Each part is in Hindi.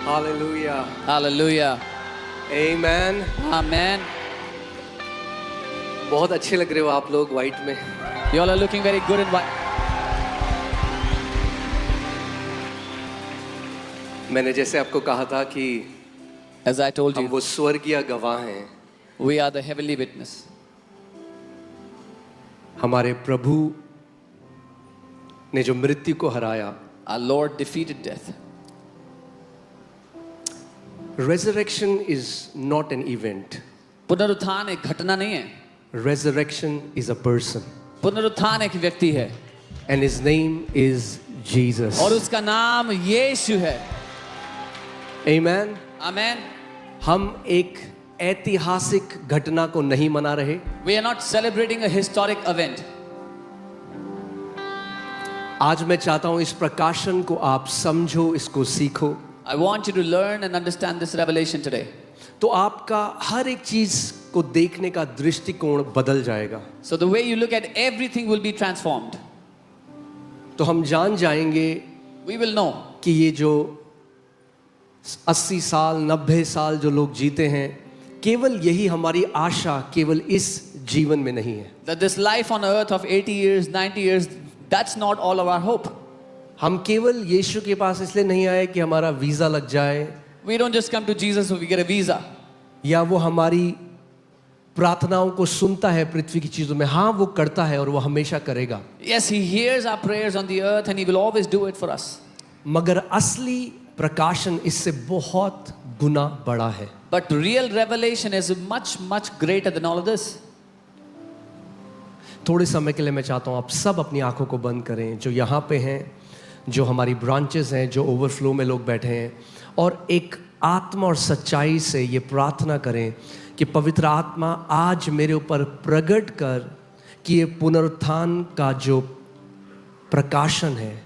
Hallelujah. Hallelujah. Amen. Amen. बहुत अच्छे लग रहे हो आप लोग व्हाइट में. You all are looking very good in white. मैंने जैसे आपको कहा था कि As I told हम you, वो स्वर्गीय गवाह हैं. we are the heavenly witness. हमारे प्रभु ने जो मृत्यु को हराया. Our Lord defeated death. Resurrection is not an event. पुनरुत्थान एक घटना नहीं है. Resurrection is a person. पुनरुत्थान एक व्यक्ति है. And his name is Jesus. और उसका नाम यीशु है. Amen. Amen. हम एक ऐतिहासिक घटना को नहीं मना रहे. We are not celebrating a historic event. आज मैं चाहता हूं इस प्रकाशन को आप समझो, इसको सीखो. I want you to learn and understand this revelation today. तो आपका हर एक चीज को देखने का दृष्टिकोण बदल जाएगा. So the way you look at everything will be transformed. तो हम जान जाएंगे We will know कि ये जो 80 साल 90 साल जो लोग जीते हैं, केवल यही हमारी आशा केवल इस जीवन में नहीं है. that this life on earth of 80 years, 90 years, that's not all of our hope. हम केवल यीशु के पास इसलिए नहीं आए कि हमारा वीजा लग जाए, We don't just come to Jesus so we get a visa. या वो हमारी प्रार्थनाओं को सुनता है पृथ्वी की चीजों में. हाँ, वो करता है और वो हमेशा करेगा. Yes, He hears our prayers on the earth and He will always do it for us. मगर असली प्रकाशन इससे बहुत गुना बड़ा है. But real revelation is much, much greater than all of this. थोड़े समय के लिए मैं चाहता हूँ आप सब अपनी आंखों को बंद करें, जो यहाँ पे हैं, जो हमारी ब्रांचेस हैं, जो ओवरफ्लो में लोग बैठे हैं, और एक आत्मा और सच्चाई से ये प्रार्थना करें कि पवित्र आत्मा आज मेरे ऊपर प्रकट कर कि ये पुनरुत्थान का जो प्रकाशन है,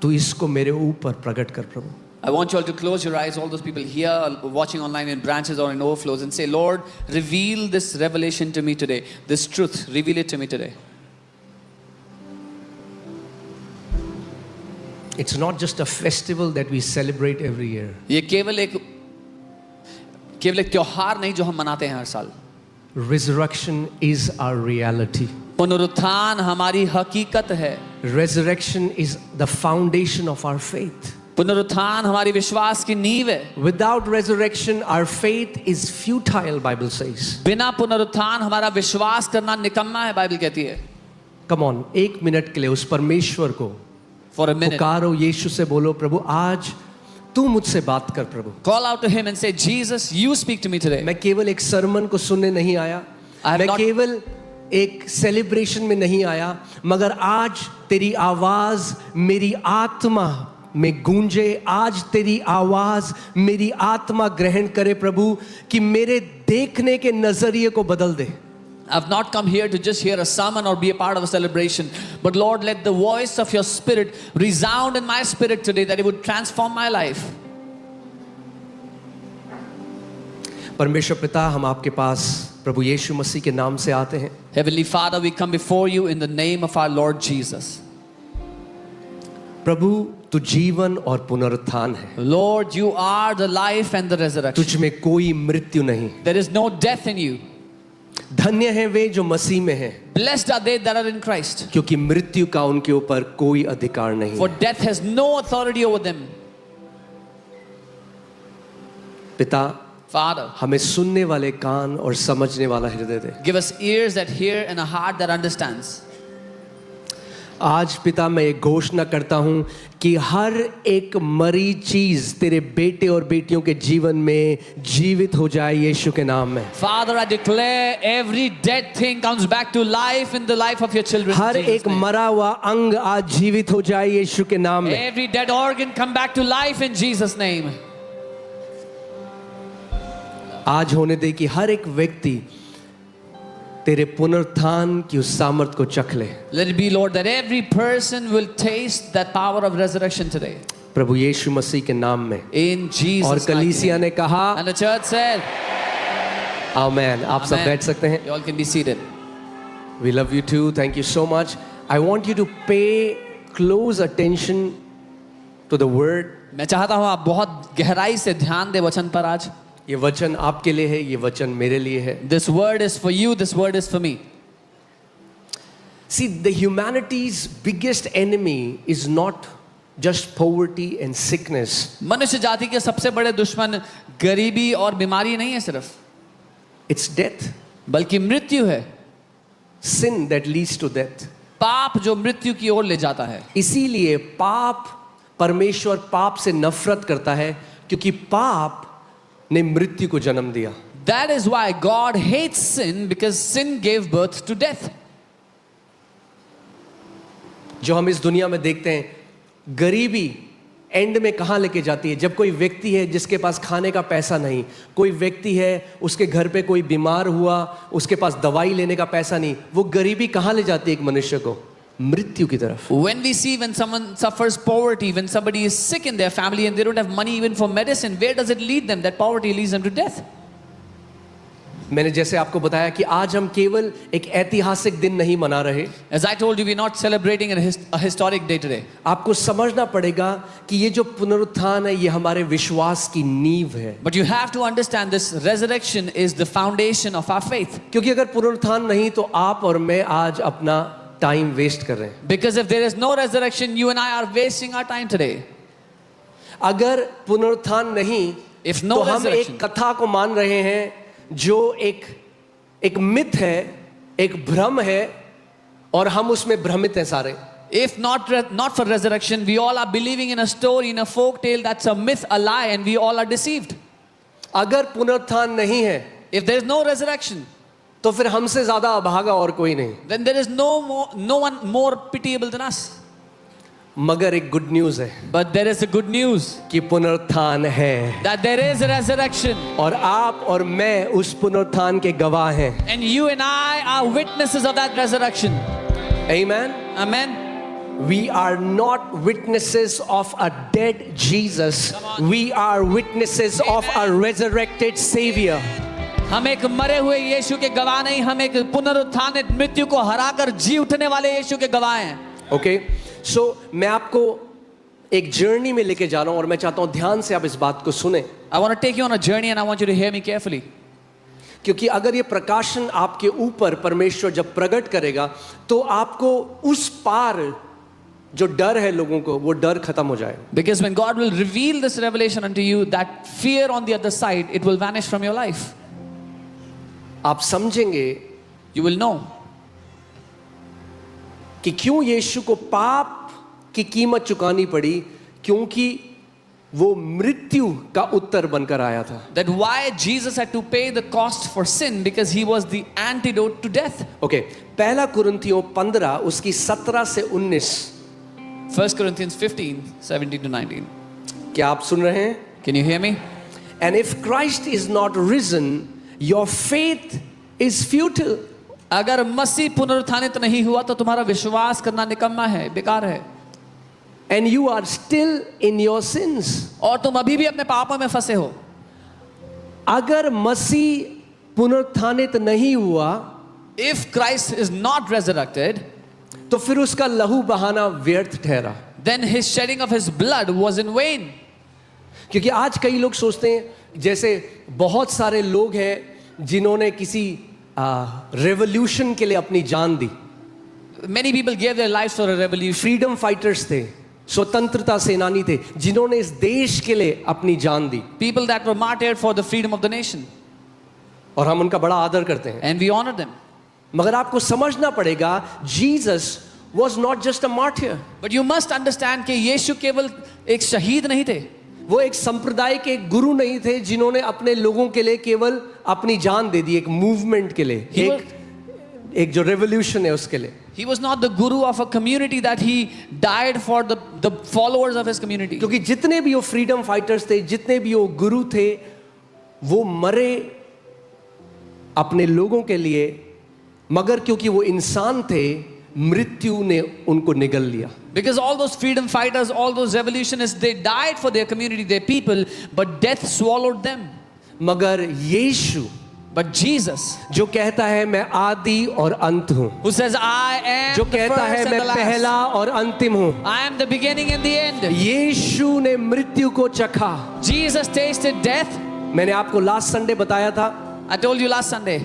तो इसको मेरे ऊपर प्रकट कर प्रभु. I want you all to close your eyes, all those people here watching online in branches or in overflows, and say, Lord, reveal this revelation to me today. This truth, reveal it to me today. It's not just a festival that we celebrate every year. ये केवल एक त्योहार नहीं जो हम मनाते हैं हर साल. Resurrection is our reality. पुनरुत्थान हमारी हकीकत है. Resurrection is the foundation of our faith. पुनरुत्थान हमारी विश्वास की नींव है. Without resurrection, our faith is futile, Bible says. बिना पुनरुत्थान हमारा विश्वास करना निकम्मा है, बाइबल कहती है. Come on, एक मिनट के लिए उस परमेश्वर को For a minute, पुकारो, यीशु से बोलो, प्रभु आज तू मुझसे बात कर प्रभु. call out to Him and say, Jesus, you speak to me today. मैं केवल एक सरमन को सुनने नहीं आया, मैं केवल एक सेलिब्रेशन में नहीं आया, मगर आज तेरी आवाज मेरी आत्मा में गूंजे. आज तेरी आवाज मेरी आत्मा ग्रहण करे प्रभु, कि मेरे देखने के नजरिए को बदल दे. I've not come here to just hear a sermon or be a part of a celebration, but Lord, let the voice of your Spirit resound in my spirit today, that it would transform my life. परमेश्वर पिता, हम आपके पास प्रभु यीशु मसीह के नाम से आते हैं. Heavenly Father, we come before you in the name of our Lord Jesus. प्रभु, तू जीवन और पुनरुत्थान है. Lord, you are the life and the resurrection. तुझ में कोई मृत्यु नहीं. There is no death in you. धन्य है वे जो मसीह में हैं, Blessed are they that are in Christ, क्योंकि मृत्यु का उनके ऊपर कोई अधिकार नहीं. for death has no authority over them. पिता, Father, हमें सुनने वाले कान और समझने वाला हृदय दे. give us ears that hear and a heart that understands. आज पिता मैं एक घोषणा करता हूं कि हर एक मरी चीज तेरे बेटे और बेटियों के जीवन में जीवित हो जाए यीशु के नाम में. Father, I declare every dead thing comes back to life in the life of your children. हर एक मरा हुआ अंग आज जीवित हो जाए यीशु के नाम में. Every dead organ come back to life in Jesus' name. आज होने दे कि हर एक व्यक्ति तेरे पुनरुत्थान की उस सामर्थ को चख ले. Let it be, Lord, that every person will taste that power of resurrection today. प्रभु यीशु मसीह के नाम में. In Jesus' और कलीसिया ने कहा And the church said, आमेन. आप सब बैठ सकते हैं. You all can be seated. We love you too. Thank you so much. I want you to pay close attention to the word मैं चाहता हूं आप बहुत गहराई से ध्यान दें वचन पर आज. ये वचन आपके लिए है, ये वचन मेरे लिए है. This word is for you, this word is for me. See, the humanity's biggest enemy is not just poverty and sickness. मनुष्य जाति के सबसे बड़े दुश्मन गरीबी और बीमारी नहीं है सिर्फ, It's death. बल्कि मृत्यु है. Sin that leads to death. पाप जो मृत्यु की ओर ले जाता है. इसीलिए पाप, परमेश्वर पाप से नफरत करता है क्योंकि पाप ने मृत्यु को जन्म दिया. That is why God hates sin, because sin gave birth to death. जो हम इस दुनिया में देखते हैं, गरीबी एंड में कहाँ लेके जाती है? जब कोई व्यक्ति है जिसके पास खाने का पैसा नहीं, कोई व्यक्ति है उसके घर पे कोई बीमार हुआ, उसके पास दवाई लेने का पैसा नहीं, वो गरीबी कहाँ ले जाती है एक मनुष्य को? मृत्यु की तरफ. When we see when someone suffers poverty, when somebody is sick in their family and they don't have money even for medicine, where does it lead them? That poverty leads them to death. मैंने जैसे आपको बताया कि आज हम केवल एक ऐतिहासिक दिन नहीं मना रहे. As I told you, we're not celebrating a historic day today. आपको समझना पड़ेगा कि ये जो पुनरुत्थान है ये हमारे विश्वास की नींव है. But you have to understand this resurrection is the foundation of our faith. क्योंकि अगर पुनरुत्थान नहीं तो आप और मैं आज अपना टाइम वेस्ट कर रहे हैं. Because if there is no resurrection, you and I are wasting our time today. अगर पुनरुत्थान नहीं, If no तो हम resurrection, एक कथा को मान रहे हैं जो एक मिथ है, एक भ्रम है, और हम उसमें भ्रमित हैं सारे. if not for resurrection, we all are believing in a story, in a folk tale that's a myth, a lie, and we all are deceived. अगर पुनरुत्थान नहीं है If there is no resurrection, तो फिर हमसे ज्यादा अभागा और कोई नहीं. then there is no one more pitiable than us. मगर एक गुड न्यूज है But there is a good news कि पुनरुत्थान है, that there is a resurrection, और आप और मैं उस पुनरुत्थान के गवाह हैं. and you and I are witnesses of that resurrection. Amen. Amen. We are not witnesses of a dead Jesus. We are witnesses of a resurrected Savior. हम एक मरे हुए यीशु के गवाह नहीं, हम एक पुनरुत्थानित मृत्यु को हराकर जी उठने वाले यीशु के गवाह हैं. ओके, सो मैं आपको एक जर्नी में लेके जा रहा हूं और मैं चाहता हूं ध्यान से आप इस बात को सुने. I want to take you on a journey and I want you to hear me carefully. क्योंकि अगर ये प्रकाशन आपके ऊपर परमेश्वर जब प्रकट करेगा तो आपको उस पार जो डर है लोगों को, वो डर खत्म हो जाएगा. Because when God will reveal this revelation unto you, that fear on the other side, it will vanish from your life. आप समझेंगे You will know कि क्यों यीशु को पाप की कीमत चुकानी पड़ी, क्योंकि वो मृत्यु का उत्तर बनकर आया था. that why Jesus had to pay the cost for sin, because he was the antidote to death. Okay, पहला कुरिन्थियों 15 उसकी 17 से 19. 1 Corinthians 15, 17 to 19. क्या आप सुन रहे हैं? Can you hear me? And if Christ is not risen, your faith is futile. अगर मसीह पुनरुत्थानित नहीं हुआ तो तुम्हारा विश्वास करना निकम्मा है, बेकार है. And you are still in your sins. और तुम अभी भी अपने पापों में फंसे हो. अगर मसीह पुनरुत्थानित नहीं हुआ If Christ is not resurrected, तो फिर उसका लहू बहाना व्यर्थ ठहरा. then his shedding of his blood was in vain. क्योंकि आज कई लोग सोचते हैं, जैसे बहुत सारे लोग हैं जिन्होंने किसी रेवोल्यूशन के लिए अपनी जान दी. Many people gave their lives for a revolution. Freedom fighters थे, स्वतंत्रता सेनानी थे, जिन्होंने इस देश के लिए अपनी जान दी, People that were martyred for the freedom of the nation. और हम उनका बड़ा आदर करते हैं. And we honor them. मगर आपको समझना पड़ेगा, Jesus was not just a martyr. But you must understand कि यीशु केवल एक शहीद नहीं थे. वो एक संप्रदाय के एक गुरु नहीं थे जिन्होंने अपने लोगों के लिए केवल अपनी जान दे दी, एक मूवमेंट के लिए, एक जो रेवोल्यूशन है उसके लिए. He was not the guru of a community that he died for the followers of his community. क्योंकि जितने भी वो फ्रीडम फाइटर्स थे, जितने भी वो गुरु थे, वो मरे अपने लोगों के लिए, मगर क्योंकि वो इंसान थे, मृत्यु ने उनको निगल लिया. Because all those freedom fighters, all those revolutionists, they died for their community, their people, but death swallowed them. मगर यीशु But Jesus, जो कहता है मैं आदि और अंत हूँ, who says, I am जो the कहता है first and मैं the last. पहला और अंतिम हूँ, I am the beginning and the end. यीशु ने मृत्यु को चखा। Jesus tasted death. मैंने आपको लास्ट संडे बताया था I told you last Sunday.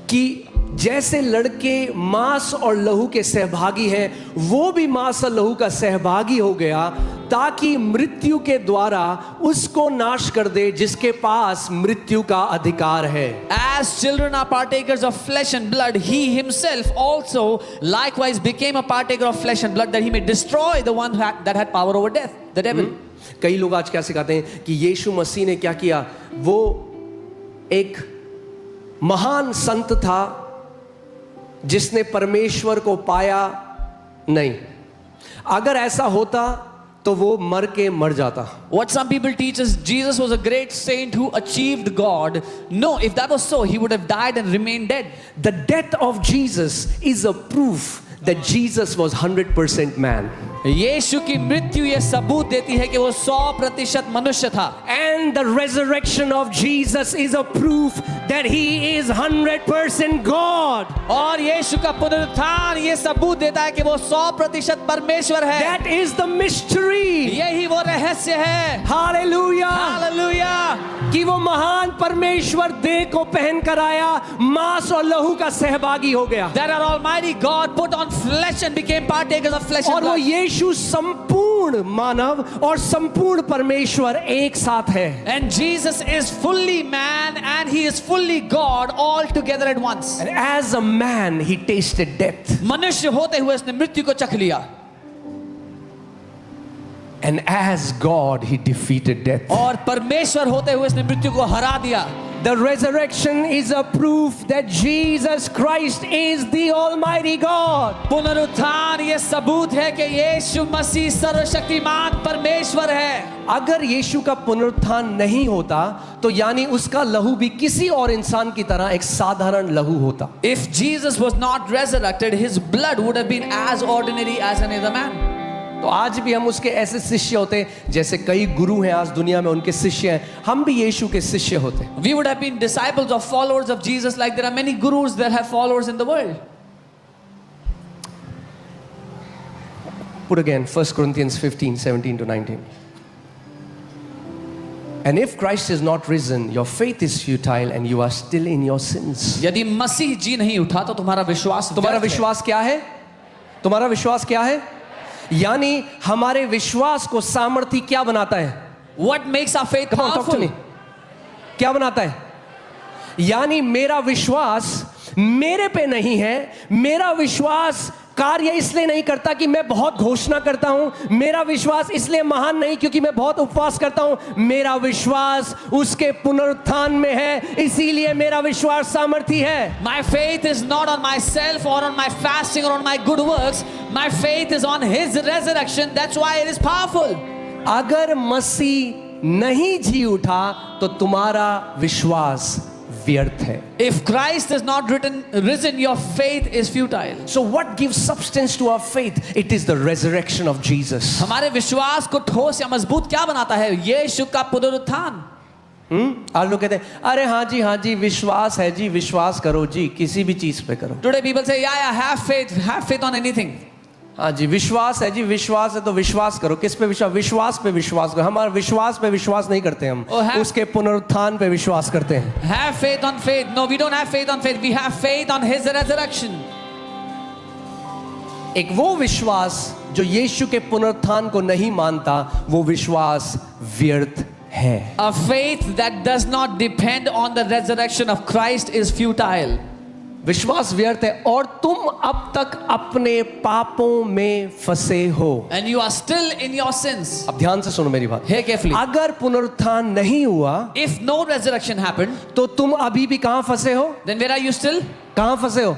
कि जैसे लड़के मांस और लहू के सहभागी हैं, वो भी मांस और लहू का सहभागी हो गया ताकि मृत्यु के द्वारा उसको नाश कर दे जिसके पास मृत्यु का अधिकार है। As children are partakers of flesh and blood, he himself also likewise became a partaker of flesh and blood, that he may destroy the one that had power over death, the devil. कई लोग आज क्या सिखाते हैं कि यीशु मसीह ने क्या किया, वो एक महान संत था जिसने परमेश्वर को पाया नहीं। अगर ऐसा होता तो वो मर के मर जाता। What some people teach is Jesus was a great saint who achieved God. No, if that was so, he would have died and remained dead. The death of Jesus is a proof that Jesus was 100% man. यीशु की मृत्यु ये सबूत देती है कि वो 100% मनुष्य था। And the resurrection of Jesus is a proof that he is 100% God. और यीशु का पुनरुत्थान ये सबूत देता है कि वो 100% परमेश्वर है। That is the mystery. यही वो रहस्य है। Hallelujah. हालेलुया। कि वो महान परमेश्वर देह को पहन कर आया, मांस और लहू का सहभागी हो गया। That our Almighty God put on flesh and became partakers of flesh and और वो blood. यीशु संपूर्ण मानव और संपूर्ण परमेश्वर एक साथ है। And Jesus is fully man and he is fully God all together at once. And as a man he tasted death. मनुष्य होते हुए उसने मृत्यु को चख लिया। And as God he defeated death. और परमेश्वर होते हुए उसने मृत्यु को हरा दिया। The resurrection is a proof that Jesus Christ is the Almighty God. पुनरुत्थान ये सबूत है कि यीशु मसीह सर्वशक्तिमान परमेश्वर है। अगर यीशु का पुनरुत्थान नहीं होता तो यानी उसका लहू भी किसी और इंसान की तरह एक साधारण लहू होता। If Jesus was not resurrected, his blood would have been as ordinary as any other man. तो आज भी हम उसके ऐसे शिष्य होते हैं, जैसे कई गुरु हैं आज दुनिया में उनके शिष्य हैं, हम भी यीशु के शिष्य होते। We would have been disciples of followers of Jesus like there are many gurus that have followers in the world. Put again 1 Corinthians 15:17 to 19. And if Christ is not risen, your faith is futile and you are still in your sins. यदि मसीह जी नहीं उठा तो तुम्हारा विश्वास तुम्हारा व्यर्थ है। विश्वास क्या है? तुम्हारा विश्वास क्या है? यानी हमारे विश्वास को सामर्थी क्या बनाता है? What makes our faith Come on, talk to powerful? me. क्या बनाता है? यानी मेरा विश्वास मेरे पे नहीं है, मेरा विश्वास कार्य इसलिए नहीं करता कि मैं बहुत घोषणा करता हूं, मेरा विश्वास इसलिए महान नहीं क्योंकि मैं बहुत उपवास करता हूं, मेरा विश्वास उसके पुनरुत्थान में है, इसीलिए मेरा विश्वास सामर्थी है। My faith is not on myself or on my fasting or on my good works. My faith is on his resurrection. That's why it is powerful. अगर मसीह नहीं जी उठा तो तुम्हारा विश्वास व्यर्थ है। If Christ is not risen, your faith is futile. So what gives substance to our faith? It is the resurrection of Jesus. हमारे विश्वास को ठोस या मजबूत क्या बनाता है? यीशु का पुनरुत्थान। आज लोग कहते हैं अरे हाँ जी विश्वास है जी, विश्वास करो जी, किसी भी चीज पे करो। Today people say, yeah, have faith on anything. हाँ जी विश्वास है जी, विश्वास है तो विश्वास करो। किस पे विश्वास? विश्वास पे विश्वास करो। हमारे विश्वास पे विश्वास नहीं करते हम, उसके पुनरुत्थान पे विश्वास करते हैं। Have faith on faith. No, we don't have faith on faith. We have faith on his resurrection. एक वो विश्वास जो यीशु के पुनरुत्थान को नहीं मानता, वो विश्वास व्यर्थ है। A faith that does not depend on the resurrection of Christ is futile. विश्वास व्यर्थ है और तुम अब तक अपने पापों में फंसे हो। And you are still in your sins. अब ध्यान से सुनो मेरी बात। Hear carefully. अगर पुनरुत्थान नहीं हुआ If no resurrection happened, तो तुम अभी भी कहां फंसे हो? then where are you still? कहां फंसे हो?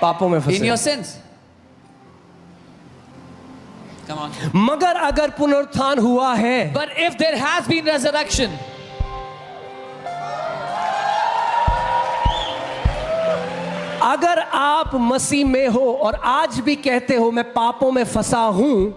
पापों में फंसे In your हो। sins. Come on. मगर अगर पुनरुत्थान हुआ है, But if there has been resurrection, अगर आप मसीह में हो और आज भी कहते हो मैं पापों में फंसा हूं,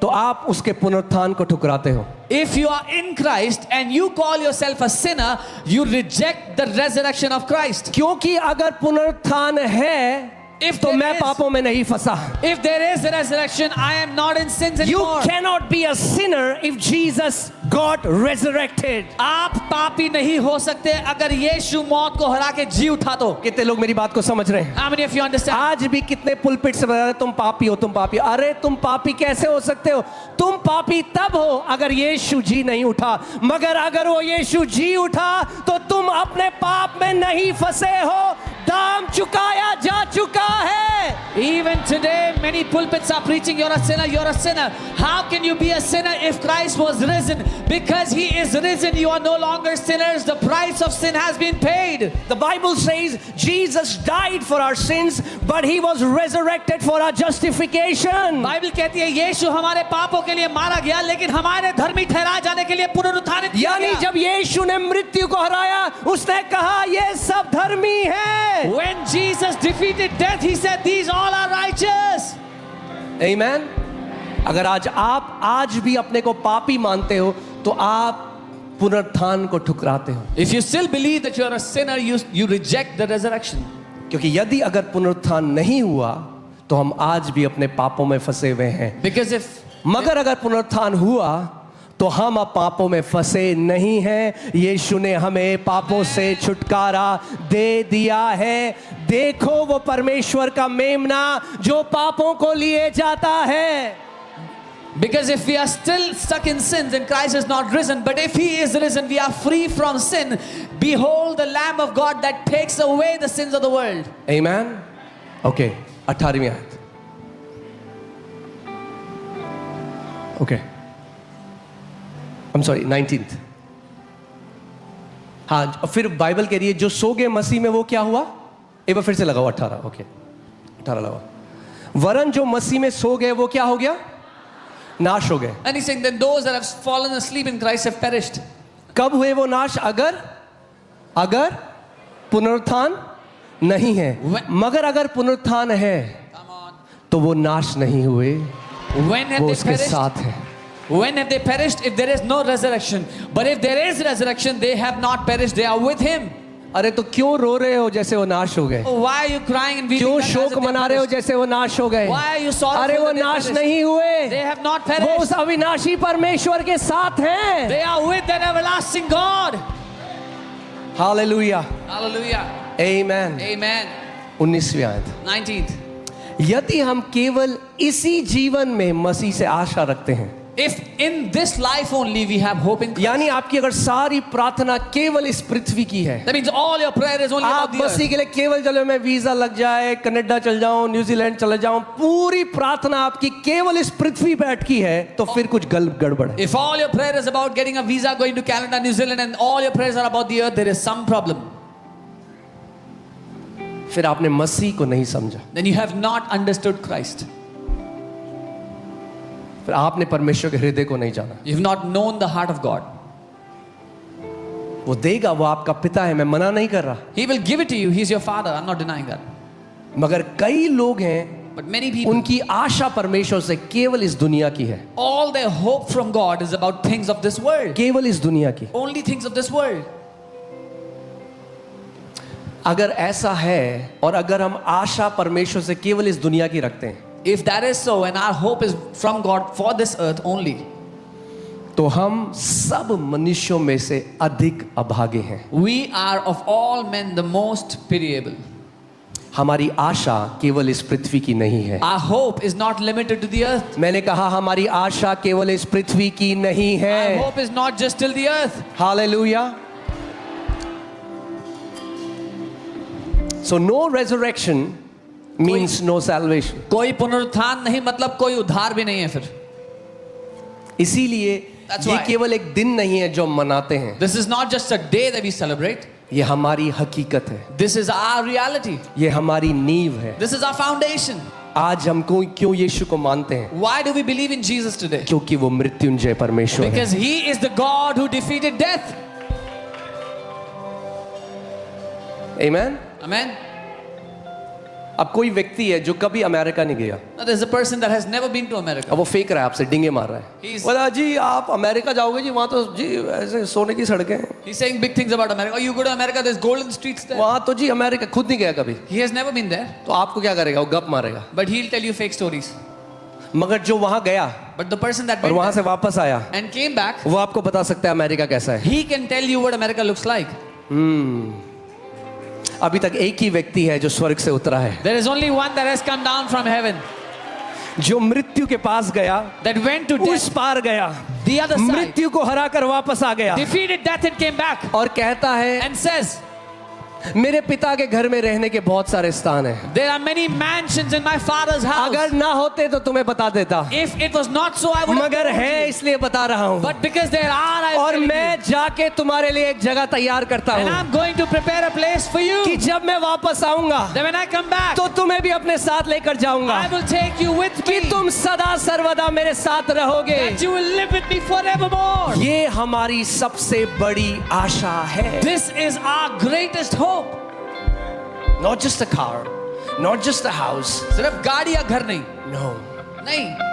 तो आप उसके पुनरुत्थान को ठुकराते हो। If you are in Christ and you call yourself a sinner, you reject the resurrection of Christ. क्योंकि अगर पुनरुत्थान है If तो there मैं is- पापों में नहीं फंसा. If there is a resurrection, I am not in sins You anymore. cannot be a sinner if Jesus got resurrected. आप पापी नहीं हो सकते अगर यीशु मौत को हरा के जी उठा तो. कितने लोग मेरी बात को समझ रहे हैं? How many of you understand? आज भी कितने पुलपिट से बता रहे तुम पापी हो, तुम पापी. अरे तुम पापी कैसे हो सकते हो? तुम पापी तब हो अगर यीशु जी नहीं उठा. मगर अगर वो यीशु जी उठा तो तुम अपने पाप में नहीं फंसे हो. दाम चुकाया जा चुका है. Even today, many pulpits are preaching, you're a sinner, you're a sinner. How can you be a sinner if Christ was risen? Because he is risen, you are no longer sinners. The price of sin has been paid. The Bible says Jesus died for our sins, but he was resurrected for our justification. Bible कहती है यीशु हमारे पापों के लिए मारा गया, लेकिन हमारे धर्मी ठहराए जाने के लिए पुनरुत्थानित किया यानी गया. जब यीशु ने मृत्यु को हराया, उसने कहा ये सब धर्मी है. When Jesus defeated death, he said, these all are righteous. Amen. अगर आप आज भी अपने को पापी मानते हो तो आप पुनरुत्थान को ठुकराते हो. If you still believe that you're a sinner, you reject the resurrection. क्योंकि यदि अगर पुनरुत्थान नहीं हुआ तो हम आज भी अपने पापों में फंसे हुए हैं. Because if मगर अगर पुनरुत्थान हुआ तो हम अब पापों में फंसे नहीं हैं. यीशु ने हमें पापों से छुटकारा दे दिया है. देखो वो परमेश्वर का मेमना जो पापों को लिए जाता है. Because if we are still stuck in sins, then Christ is not risen. But if he is risen, we are free from sin. Behold the Lamb of God that takes away the sins of the world. Amen. Okay, 18वीं आयत. Okay. I'm sorry, 19th. हाँ, फिर बाइबल कह रही है जो सो गए मसीह में वो क्या हुआ? एक बार फिर से लगाओ 18. ओके, 18 लगाओ. वरन जो मसीह में सो गए वो क्या हो गया? नाश हो गए. And he's saying that those that have fallen asleep in Christ have perished. कब हुए वो नाश? अगर पुनरुत्थान नहीं है. मगर अगर पुनरुत्थान है Come on. तो वो नाश नहीं हुए, When have वो they उसके perished? साथ है. When have they perished? If there is no resurrection. But if there is resurrection, they have not perished. They are with him. अरे तो क्यों रो रहे हो जैसे वो नाश हो गए? Oh, why are you crying and weeping? क्यों as if शोक they मना रहे हो perished? जैसे वो नाश हो गए? Why are you sorrowful अरे वो that they नाश perished? नहीं हुए, They have not वो perished. उस अविनाशी परमेश्वर के साथ हैं. They are with an everlasting God. Hallelujah. Hallelujah. Amen. Amen. 19वीं आयत. 19th. यदि हम केवल इसी जीवन में मसीह से आशा रखते हैं, If in this life only we have hope in Christ, यानी आपकी अगर सारी प्रार्थना केवल इस पृथ्वी की है, that means all your prayer is only आप about the मसीह earth. के लिए केवल चलो मैं वीजा लग जाए, कनाडा चल जाऊं, न्यूजीलैंड चला जाऊं, पूरी प्रार्थना आपकी केवल इस पृथ्वी पे अटकी है तो फिर कुछ गड़बड़ है. If all your prayer is about getting a visa, going to Canada, New Zealand, and all your prayers are about the earth, there is some problem. फिर आपने मसीह को नहीं समझा, Then you have not understood Christ. फिर आपने परमेश्वर के हृदय को नहीं जाना. You have not known the heart of God. वो देगा, वो आपका पिता है, मैं मना नहीं कर रहा. He will give it to you. He's your father. I'm not denying that. मगर कई लोग हैं But many people, उनकी आशा परमेश्वर से केवल इस दुनिया की है. all their hope from God is about things of this world. केवल इस दुनिया की. Only things of this world. अगर ऐसा है और अगर हम आशा परमेश्वर से केवल इस दुनिया की रखते हैं, If that is so, and our hope is from God for this earth only, तो हम सब मनुष्यों में से अधिक अभागे हैं. we are of all men the most pitiable. हमारी आशा केवल इस पृथ्वी की नहीं है. Our hope is not limited to the earth. मैंने कहा हमारी आशा केवल इस पृथ्वी की नहीं Our है. hope is not just till the earth. Hallelujah. So no resurrection means no salvation. कोई पुनरुत्थान नहीं मतलब कोई उद्धार भी नहीं है फिर. इसीलिए That's ये why. केवल एक दिन नहीं है जो हम मनाते हैं, This is not just a day that we celebrate. ये हमारी हकीकत है, This is our reality. ये हमारी नींव है. This is our foundation. आज हम क्यों यीशु को मानते हैं? Why do we believe in Jesus today? क्योंकि वो मृत्युंजय परमेश्वर है. Because he is the God who defeated death. Amen. Amen. अब कोई व्यक्ति है जो कभी अमेरिका नहीं गया, Now there's a person that has never been to America. अब वो फेंक रहा है आपसे, डिंगे मार रहा है, He's- बोला जी आप अमेरिका जाओगे जी, वहाँ तो जी ऐसे सोने की सड़कें हैं, He's saying big things about America. Oh, you go to America, there's golden streets there. वहाँ तो जी अमेरिका, खुद नहीं गया कभी, He has never been there, तो आपको क्या करेगा, वो गप मारेगा। but he'll tell you fake stories. मगर जो वहाँ गया But the person that और went वहाँ there से वापस आया, and came back, वो आपको बता सकता है अमेरिका कैसा है। he can tell you what America looks like. अभी तक एक ही व्यक्ति है जो स्वर्ग से उतरा है, There is only one that has come down from heaven, जो मृत्यु के पास गया, that went to उस death, पार गया, the other side, मृत्यु को हराकर वापस आ गया defeated death and came back और कहता है and says, मेरे पिता के घर में रहने के बहुत सारे स्थान हैं, there are many mansions in my father's house. अगर ना होते तो तुम्हें बता देता, If it was not so, I would have मगर told है you. इसलिए बता रहा हूँ, But because there are, I और am telling मैं you. जाके तुम्हारे लिए एक जगह तैयार करता And हूँ I'm going to prepare a place for you. कि जब मैं वापस आऊंगा Then when I come back, तो तुम्हें भी अपने साथ लेकर जाऊंगा, I will take you with कि me. तुम सदा सर्वदा मेरे साथ रहोगे। That you will live with me forevermore. ये हमारी सबसे बड़ी आशा है। This is our greatest hope. Not just a car, not just a house, सिर्फ गाड़ी या घर नहीं, no. नहीं,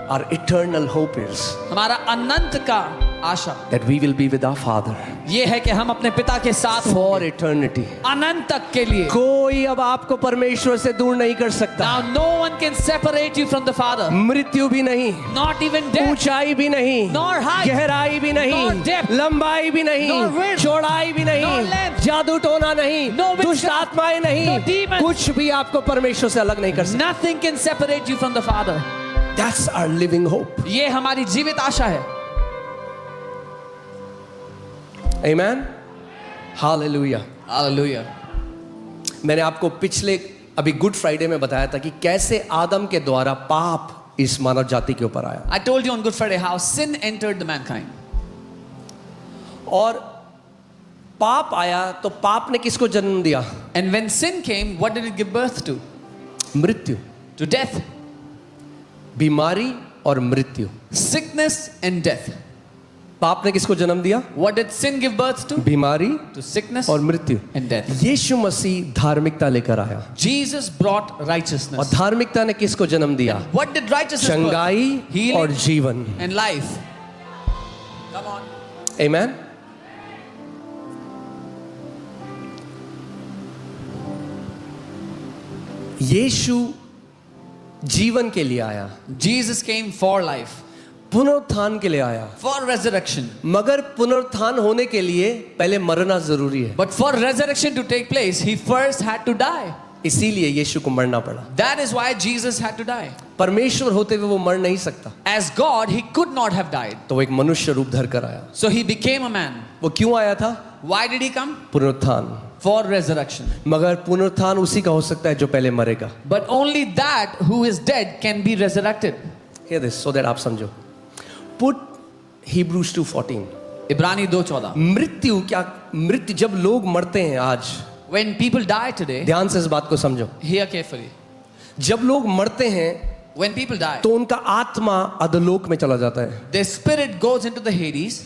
Our eternal hope is हमारा अनंत का आशा that we will be with our Father ये है कि हम अपने पिता के साथ for होंगे eternity. अनंत तक के लिए. कोई अब आपको परमेश्वर से दूर नहीं कर सकता, Now no one can separate you from the Father. मृत्यु भी नहीं, Not even death, ऊंचाई भी नहीं, nor height, गहराई भी नहीं, nor depth, लंबाई भी नहीं, nor width, चौड़ाई भी नहीं, nor length, जादू टोना नहीं, no witchcraft, दुष्ट आत्माएं नहीं, no demons. कुछ भी आपको परमेश्वर से अलग नहीं कर सकता। nothing can separate you from the Father. That's our living hope. ये हमारी जीवित आशा है. Amen. Hallelujah. Hallelujah. मैंने आपको पिछले अभी गुड फ्राइडे में बताया था कि कैसे आदम के द्वारा पाप इस मानव जाति के ऊपर आया, I told you on Good Friday how sin entered the mankind. और पाप आया तो पाप ने किसको जन्म दिया? And when sin came, what did it give birth to? मृत्यु, To death, बीमारी और मृत्यु। sickness and death. पाप ने किसको जन्म दिया? What did sin give birth to? बीमारी To sickness और मृत्यु। and death. यीशु मसीह धार्मिकता लेकर आया, Jesus brought और righteousness. धार्मिकता ने किसको जन्म दिया? What did righteousness birth? चंगाई और Healing जीवन। and life. Come on. Amen. यीशु जीवन के लिए आया, Jesus came for life, पुनरुत्थान के लिए आया, for resurrection. मगर पुनरुत्थान होने के लिए पहले मरना जरूरी है, But for resurrection to take place, he first had to die. इसीलिए यीशु को मरना पड़ा। That is why Jesus had to die. परमेश्वर होते हुए वो मर नहीं सकता, As God, he could not have died. तो वो एक मनुष्य रूप धर कर आया। So he became a man. वो क्यों आया था? Why did he come? पुनरुत्थान। For resurrection. मगर पुनरुत्थान उसी का हो सकता है जो पहले मरेगा। But only that who is dead can be resurrected. Hear this so that आप समझो। Put Hebrews 2:14। इब्रानी 2:14. मृत्यु क्या, मृत्यु जब लोग मरते हैं आज, When people die today, ध्यान से इस बात को समझो, hear carefully. जब लोग मरते हैं When people die, तो उनका आत्मा अधोलोक में चला जाता है। their spirit goes into the Hades.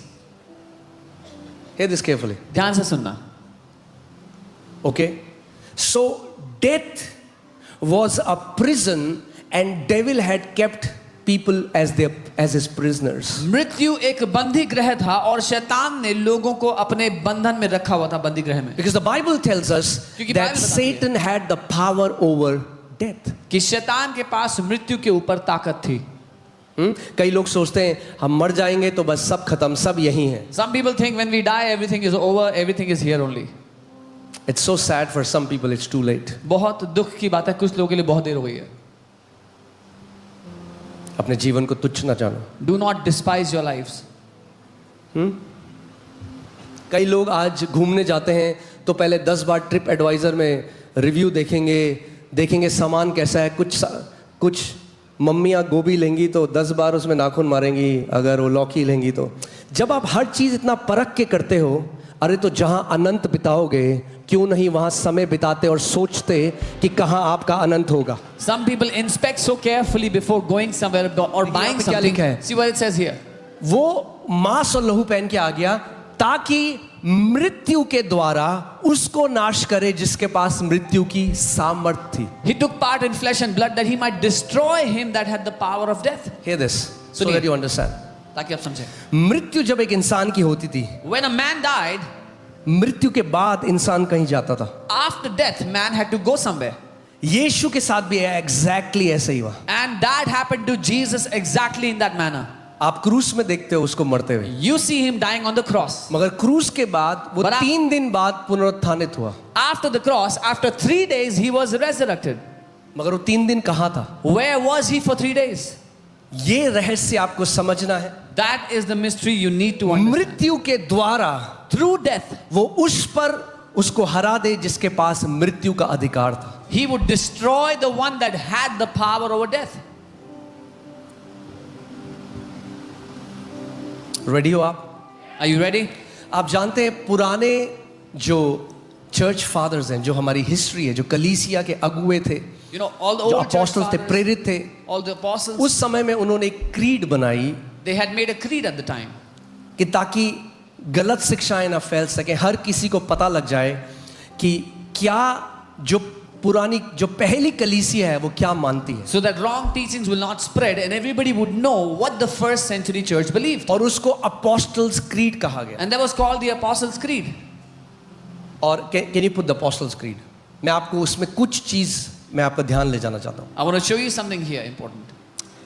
Hear this carefully. ध्यान से सुनना. Okay? So death was a prison and devil had kept people as his prisoners. मृत्यु एक बंदी गृह था और शैतान ने लोगों को अपने बंधन में रखा हुआ था, बंदी गृह में. Because the Bible tells us क्योंकि that बाइबल बताती है Satan had the power over death. कि शैतान के पास मृत्यु के ऊपर ताकत थी. कई लोग सोचते हैं हम मर जाएंगे तो बस सब खत्म, सब यही है। Some people think when we die everything is over, everything is here only. It's so sad for some people, it's too late. बहुत दुख की बात है, कुछ लोगों के लिए बहुत देर हो गई है. अपने जीवन को तुच्छ ना जानो। Do not despise your lives. कई लोग आज घूमने जाते हैं तो पहले 10 बार ट्रिप एडवाइजर में रिव्यू देखेंगे सामान कैसा है। कुछ मम्मियाँ गोभी लेंगी तो 10 बार उसमें नाखून मारेंगी, अगर वो लौकी लेंगी तो। जब आप हर चीज़ इतना परख के करते हो, अरे तो जहाँ अनंत बिताओगे क्यों नहीं वहाँ समय बिताते और सोचते कि कहाँ आपका अनंत होगा। Some people inspect so carefully before going somewhere or buying क्या something. लिखा है? See what it says here. वो मांस और लहू पहन के आ गया ताकि मृत्यु के द्वारा उसको नाश करे जिसके पास मृत्यु की सामर्थ थी. He took part in flesh and blood that he might destroy him that had the power of death. Hear this so सुनिए. that you understand. ताकि आप समझें. मृत्यु जब एक इंसान की होती थी, When a man died, मृत्यु के बाद इंसान कहीं जाता था. after death, man had to go somewhere. यीशु के साथ भी एग्जैक्टली ऐसे ही हुआ. And that happened to Jesus exactly in that manner. आप क्रूस में देखते हो उसको मरते हुए, You see him dying on the cross. मगर क्रूस के बाद वो But 3 दिन बाद पुनरुत्थानित हुआ. After the cross, after 3 days, he was resurrected. मगर वो 3 दिन कहाँ था? Where was he for 3 days? ये रहस्य आपको समझना है. That is the mystery you need to understand. मृत्यु के द्वारा Through death, वो उस पर उसको हरा दे जिसके पास मृत्यु का अधिकार था. he would destroy the one that had the power over death. Ready हो आप? Are you ready? आप जानते हैं पुराने जो चर्च फादर्स हैं, जो हमारी हिस्ट्री है, जो कलीसिया के अगुए थे, You know, all the जो old church अपोस्टल थे, fathers, प्रेरित थे, all the apostles, उस समय में उन्होंने एक क्रीड बनाई they had made a creed at the time. कि ताकि गलत शिक्षाएं ना फैल सके, हर किसी को पता लग जाए कि क्या जो पुरानी जो पहली कलीसिया है वो क्या मानती है, So that wrong teachings will not spread and everybody would know what the first century church believed. और उसको अपोस्टल्स क्रीड कहा गया. And that was called the Apostles' Creed. और can you put the apostles creed? मैं आपको उसमें कुछ चीज मैं आपका ध्यान ले जाना चाहता हूँ. I want to show you something here important.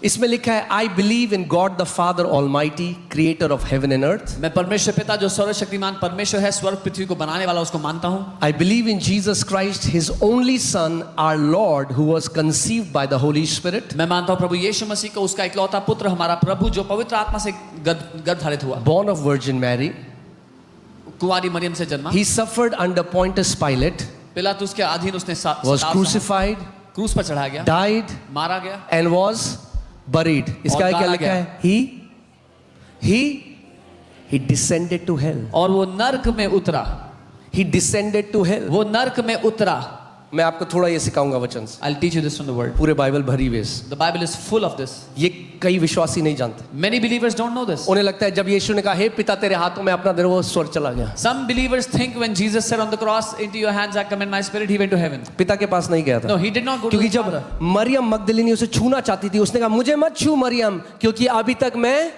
इसमें लिखा है I believe in God the father almighty creator of heaven and earth. मैं परमेश्वर पिता जो सर्वशक्तिमान परमेश्वर है, स्वर्ग पृथ्वी को बनाने वाला, उसको मानता हूँ. I believe in Jesus Christ, His only Son, our Lord, who was conceived by the Holy Spirit, मैं मानता हूँ प्रभु यीशु मसीह को, उसका इकलौता पुत्र, हमारा प्रभु, जो पवित्र आत्मा से गर्भधारित हुआ, born of Virgin Mary. कुंवारी मरियम से जन्मा. He suffered under Pontius Pilate, पिलातुस के अधीन उसने was crucified, क्रूस पर चढ़ा गया, died, मारा गया, and was buried. इसका क्या गाड़ा लिखा गया. है? He descended to hell. और वो नर्क में उतरा. He descended to hell. वो नर्क में उतरा. मैं आपको थोड़ा ये सिखाऊंगा वचन से. I'll teach you this from the word. पूरे बाइबल भरी हुई है. The Bible is full of this. ये कई विश्वासी नहीं जानते. Many believers don't know this. उन्हें लगता है जब यीशु ने कहा हे पिता तेरे हाथों में अपना दे, वो स्वर्ग चला गया. Some believers think when Jesus said on the cross, into your hands I commend my spirit, he went to heaven. पिता के पास नहीं गया था. No, he did not go to क्योंकि the जब Father. मरियम मगदलिनी उसे छूना चाहती थी, उसने कहा मुझे मत छू मरियम, क्योंकि अभी तक मैं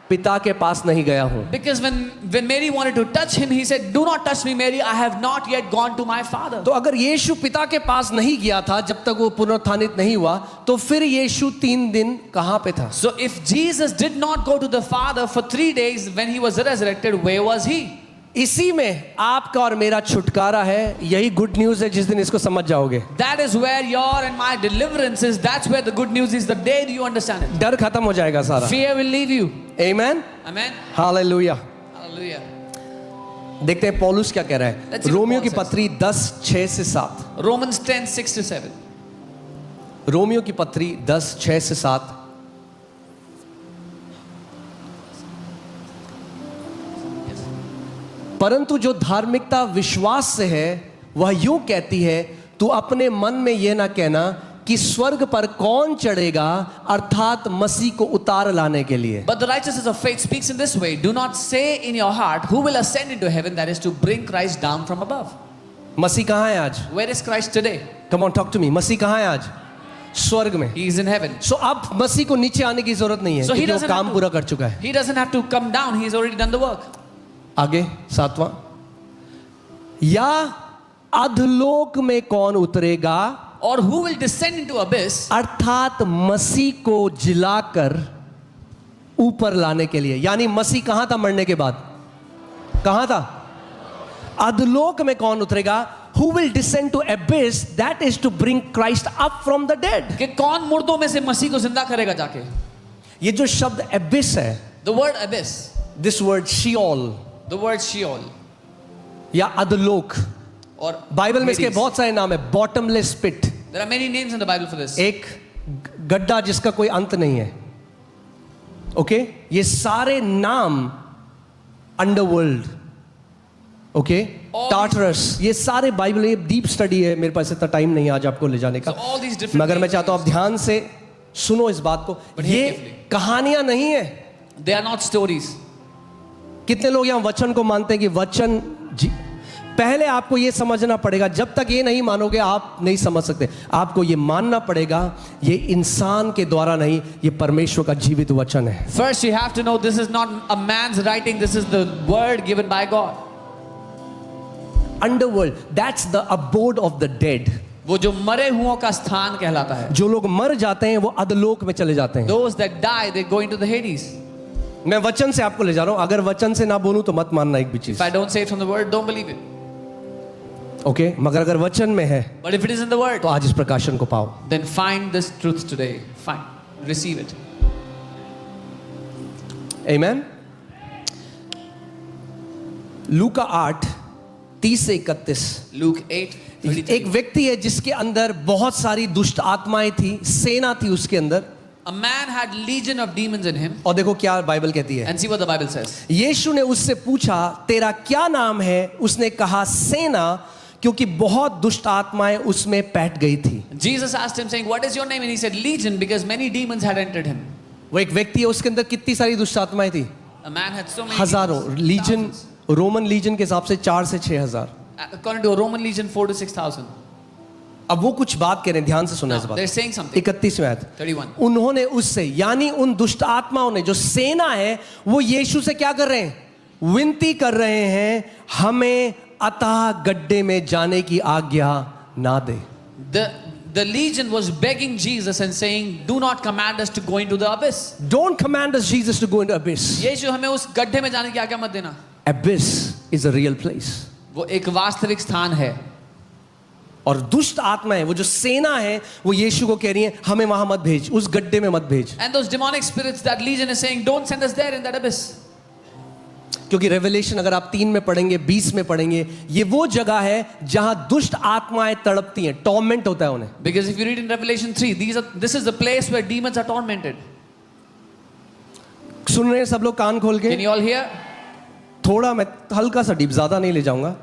पिता के पास नहीं गया हूं. Because when Mary wanted to touch him, he said, do not touch me, Mary, I have not yet gone to my Father. तो अगर यीशु पिता के पास नहीं गया था जब तक वो पुनरुत्थानित नहीं हुआ, तो फिर यीशु 3 दिन कहां पे था? So if Jesus did not go to the Father for 3 days when he was resurrected, where was he? इसी में आपका और मेरा छुटकारा है. यही गुड न्यूज है जिस दिन इसको समझ जाओगे. That is where your and my deliverance is. That's where the good news is, the day you understand it. डर खत्म हो जाएगा सारा. Fear will leave you. Amen. Amen. Hallelujah. Hallelujah. देखते हैं पौलुस क्या कह रहा है. Let's see what Romeo Paul की says. पत्री 10:6 से 7. Romans 10:6-7. रोमियो की पत्री 10:6 से 7. परंतु जो धार्मिकता विश्वास से है वह यूं कहती है, तू अपने मन में यह ना कहना कि स्वर्ग पर कौन चढ़ेगा, अर्थात मसीह को उतार लाने के लिए. But the righteousness of faith speaks in this way. Do not say in your heart, who will ascend into heaven, that is to bring Christ down from above. मसीह कहाँ है आज? Where is Christ today? Come on, talk to me. मसीह कहाँ है आज? स्वर्ग में. He is in heaven. सो अब मसीह को नीचे आने की जरूरत नहीं है, So he क्योंकि वो doesn't काम have to- पूरा कर चुका है. He doesn't have to come down. He has already done the work. आगे 7वां. या अधलोक में कौन उतरेगा, Or who will descend into abyss, अर्थात मसीह को जिलाकर ऊपर लाने के लिए. यानी मसीह कहां था मरने के बाद? कहां था? अधलोक में कौन उतरेगा? Who will descend to abyss, that is to bring Christ up from the dead. कि कौन मुर्दों में से मसीह को जिंदा करेगा जाके? ये जो शब्द abyss है, The word abyss, this word Sheol the word Sheol, या अधलोक, और बाइबल में इसके Hades. बहुत सारे नाम है. Bottomless pit, There are many names in the Bible for this. एक गड्ढा जिसका कोई अंत नहीं है. ओके, ये सारे नाम अंडरवर्ल्ड, ओके, All टार्टरस, ये सारे बाइबल, ये डीप स्टडी है. मेरे पास इतना टाइम नहीं है आज आपको ले जाने का, So all these different मगर मैं names चाहता हूं आप ध्यान से सुनो इस बात को. But hear ये carefully. कहानियां नहीं है, They are not stories. कितने लोग यहाँ वचन को मानते हैं कि वचन पहले आपको ये समझना पड़ेगा, जब तक ये नहीं मानोगे आप नहीं समझ सकते। आपको ये मानना पड़ेगा ये इंसान के द्वारा नहीं, ये परमेश्वर का जीवित वचन है। First you have to know this is not a man's writing, this is the word given by God. Underworld, that's the abode of the dead. वो जो मरे हुओं का स्थान कहलाता है। जो लोग मर जाते हैं वो अधलोक में चले जाते हैं। Those that die, they go into the Hades. मैं वचन से आपको ले जा रहा हूं, अगर वचन से ना बोलूं तो मत मानना एक भी चीज। If I don't say it from the word, don't believe it. Okay, मगर अगर वचन में है But if it is in the word, तो आज इस प्रकाशन को पाओ। then find this truth today. Find, receive it. Amen. लूका 8:30 से 31। Luke 8:33. एक व्यक्ति है जिसके अंदर बहुत सारी दुष्ट आत्माएं थी, सेना थी उसके अंदर। A man had legion of demons in him. और देखो क्या बाइबल कहती है। And see what the Bible says. यीशु ने उससे पूछा तेरा क्या नाम है? उसने कहा सेना, क्योंकि बहुत दुष्ट आत्माएं उसमें बैठ गई थी। Jesus asked him saying, what is your name? And he said, Legion, because many demons had entered him. वो एक व्यक्ति है, उसके अंदर कितनी सारी दुष्ट आत्माएं थी? A man had so many हजारों। demons, legion, thousands. Roman legion के हिसाब से 4 से 6 हजार। According to a Roman legion, 4 to 6,000. अब वो कुछ बात कह रहे हैं, ध्यान से सुना इस Now, बात। they're saying something. 31वें आयत। 31. उन्होंने उससे, यानी उन दुष्ट आत्माओं ने, जो सेना है, वो यीशु से क्या कर रहे हैं? विनती कर रहे हैं, हमें अतः गड्ढे में जाने की आज्ञा ना दे। The legion was begging Jesus and saying, do not command us to go into the abyss. Don't command us, Jesus, to go into abyss. यीशु हमें उस गड्ढे में जाने की आज्ञा मत देना। Abyss is a real place. वो एक वास्तविक स्थान है। और दुष्ट आत्मा है, वो जो सेना है, वो यीशु को कह रही है हमें वहां मत भेज, उस गड्ढे में मत भेज। And those demonic spirits, that legion is saying, don't send us there in that abyss. क्योंकि रेवलेशन अगर आप 3 में पढ़ेंगे, 20 में पढ़ेंगे, ये वो जगह है जहां दुष्ट आत्माएं तड़पती हैं, टॉर्मेंट होता है उन्हें। Because if you read in Revelation 3, this is the place where demons are tormented. सुन रहे हैं सब लोग कान खोल Can के? you all hear? थोड़ा मैं हल्का सा डीप, ज्यादा नहीं ले जाऊंगा,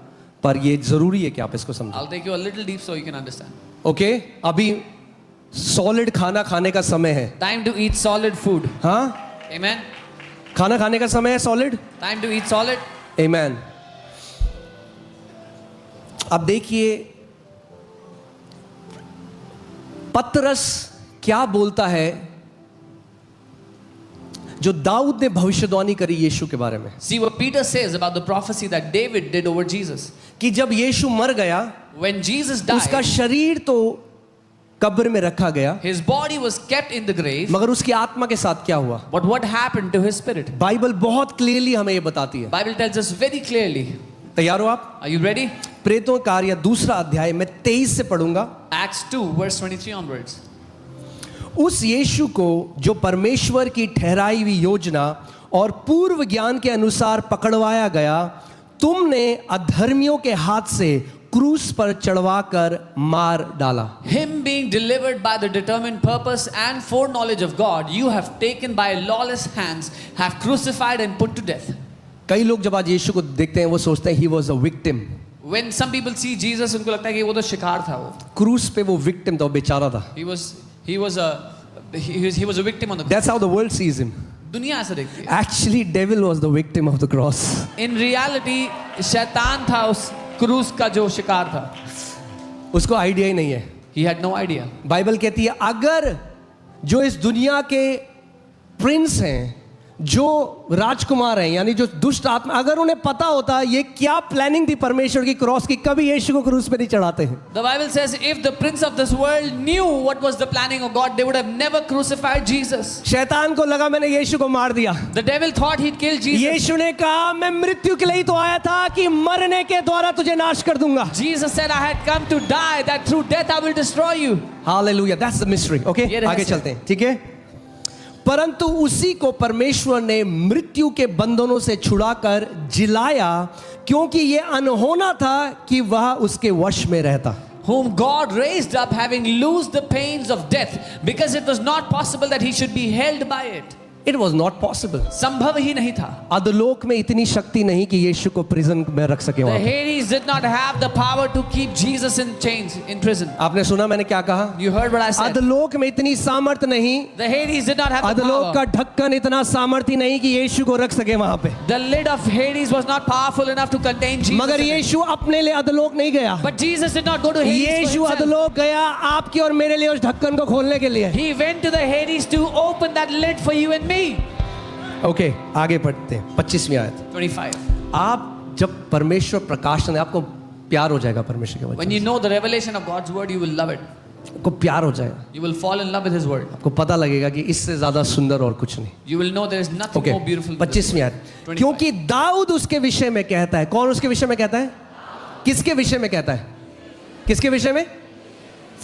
पर ये जरूरी है कि आप इसको समझें। I'll take you a little deep so you can understand. Okay, अभी सॉलिड खाना खाने का समय है। Time to eat solid food. हाँ, Amen. खाना खाने का समय है, solid. Time to eat solid. आमेन। अब देखिए पतरस क्या बोलता है, जो दाऊद ने भविष्यवाणी करी यीशु के बारे में। See what Peter says about the prophecy that David did over Jesus. कि जब यीशु मर गया, When Jesus उसका died, शरीर तो कब्र में रखा गया, his body was kept in the grave. मगर उसकी आत्मा के साथ क्या हुआ? But what happened to his spirit? Bible बहुत क्लियरली हमें ये बताती है। Bible tells us very clearly. तैयार हो आप? Are you ready? प्रेतों का कार्य 2 अध्याय में 23 से पढ़ूंगा। Acts 2 verse 23 onwards. उस यीशु को जो परमेश्वर की ठहराई हुई योजना और पूर्व ज्ञान के अनुसार पकड़वाया गया, तुमने अधर्मियों के हाथ से क्रूस पर चढ़वाकर मार डाला। Him being delivered by the determined purpose and foreknowledge of God, you have taken by lawless hands, have crucified and put to death. कई लोग जब आज यीशु को देखते हैं वो सोचते हैं he was a victim। When some people see Jesus, उनको लगता है कि वो तो शिकार था वो। क्रूस पे वो विक्टिम था, वो बेचारा था। He was a victim on the cross. That's how the world sees him. दुनिया ऐसा देखती है। Actually, devil was the victim of the cross. In reality, शैतान था उस क्रूस का जो शिकार था। उसको आइडिया ही नहीं है। He had no idea. Bible कहती है अगर जो इस दुनिया के प्रिंस हैं, जो राजकुमार हैं, यानी जो दुष्ट आत्मा, अगर उन्हें पता होता ये क्या प्लानिंग थी परमेश्वर की क्रॉस की, कभी यीशु को क्रूस पे नहीं चढ़ाते हैं। The Bible says if the prince of this world knew what was the planning of God, they would have never crucified Jesus. शैतान को लगा मैंने यीशु को मार दिया। The devil thought he'd kill Jesus. यीशु ने कहा मैं मृत्यु के लिए ही तो आया था कि मरने के द्वारा तुझे नाश कर दूंगा। Jesus said, I had come to die, that through death I will destroy you. Hallelujah, that's the mystery. Okay, ये रहस्य आगे चलते हैं, ठीक है। परंतु उसी को परमेश्वर ने मृत्यु के बंधनों से छुड़ाकर जिलाया, क्योंकि ये अनहोना था कि वह उसके वश में रहता। Whom God raised up, having loosed the pains of death, because it was not possible that he should be held by it. It was not possible. संभव ही नहीं था. अधोलोक में इतनी शक्ति नहीं कि यीशु को प्रिजन में रख सके The वहां पे. Hades did not have the power to keep Jesus in chains, in prison. आपने सुना मैंने क्या कहा? You heard what I said. अधोलोक में इतनी सामर्थ्य नहीं, The Hades did not have the अधोलोक power. का ढक्कन इतना सामर्थ्य नहीं कि यीशु को रख सके वहां पे. The lid of Hades was not powerful enough to contain Jesus. मगर in it. यीशु अपने लिए अधोलोक नहीं गया. But Jesus did not go to Hades Yeshu for himself. अधोलोक गया आपके और मेरे लिए उस ढक्कन को खोलने के लिए. He went to the Hades to open that lid for you and me. Okay, आगे बढ़ते हैं. 25वीं आयत. 25. आप जब परमेश्वर प्रकाश में, आपको प्यार हो जाएगा परमेश्वर के When वचन you से. know the revelation of God's word, you will love it. आपको प्यार हो जाएगा. You will fall in love with His word. आपको पता लगेगा कि इससे ज्यादा सुंदर और कुछ नहीं. You will know there is nothing okay, more beautiful than this. 25वीं आयत. 25. क्योंकि दाऊद उसके विषय में कहता है. कौन उसके विषय में कहता है? किसके विषय में कहता है? किसके विषय में?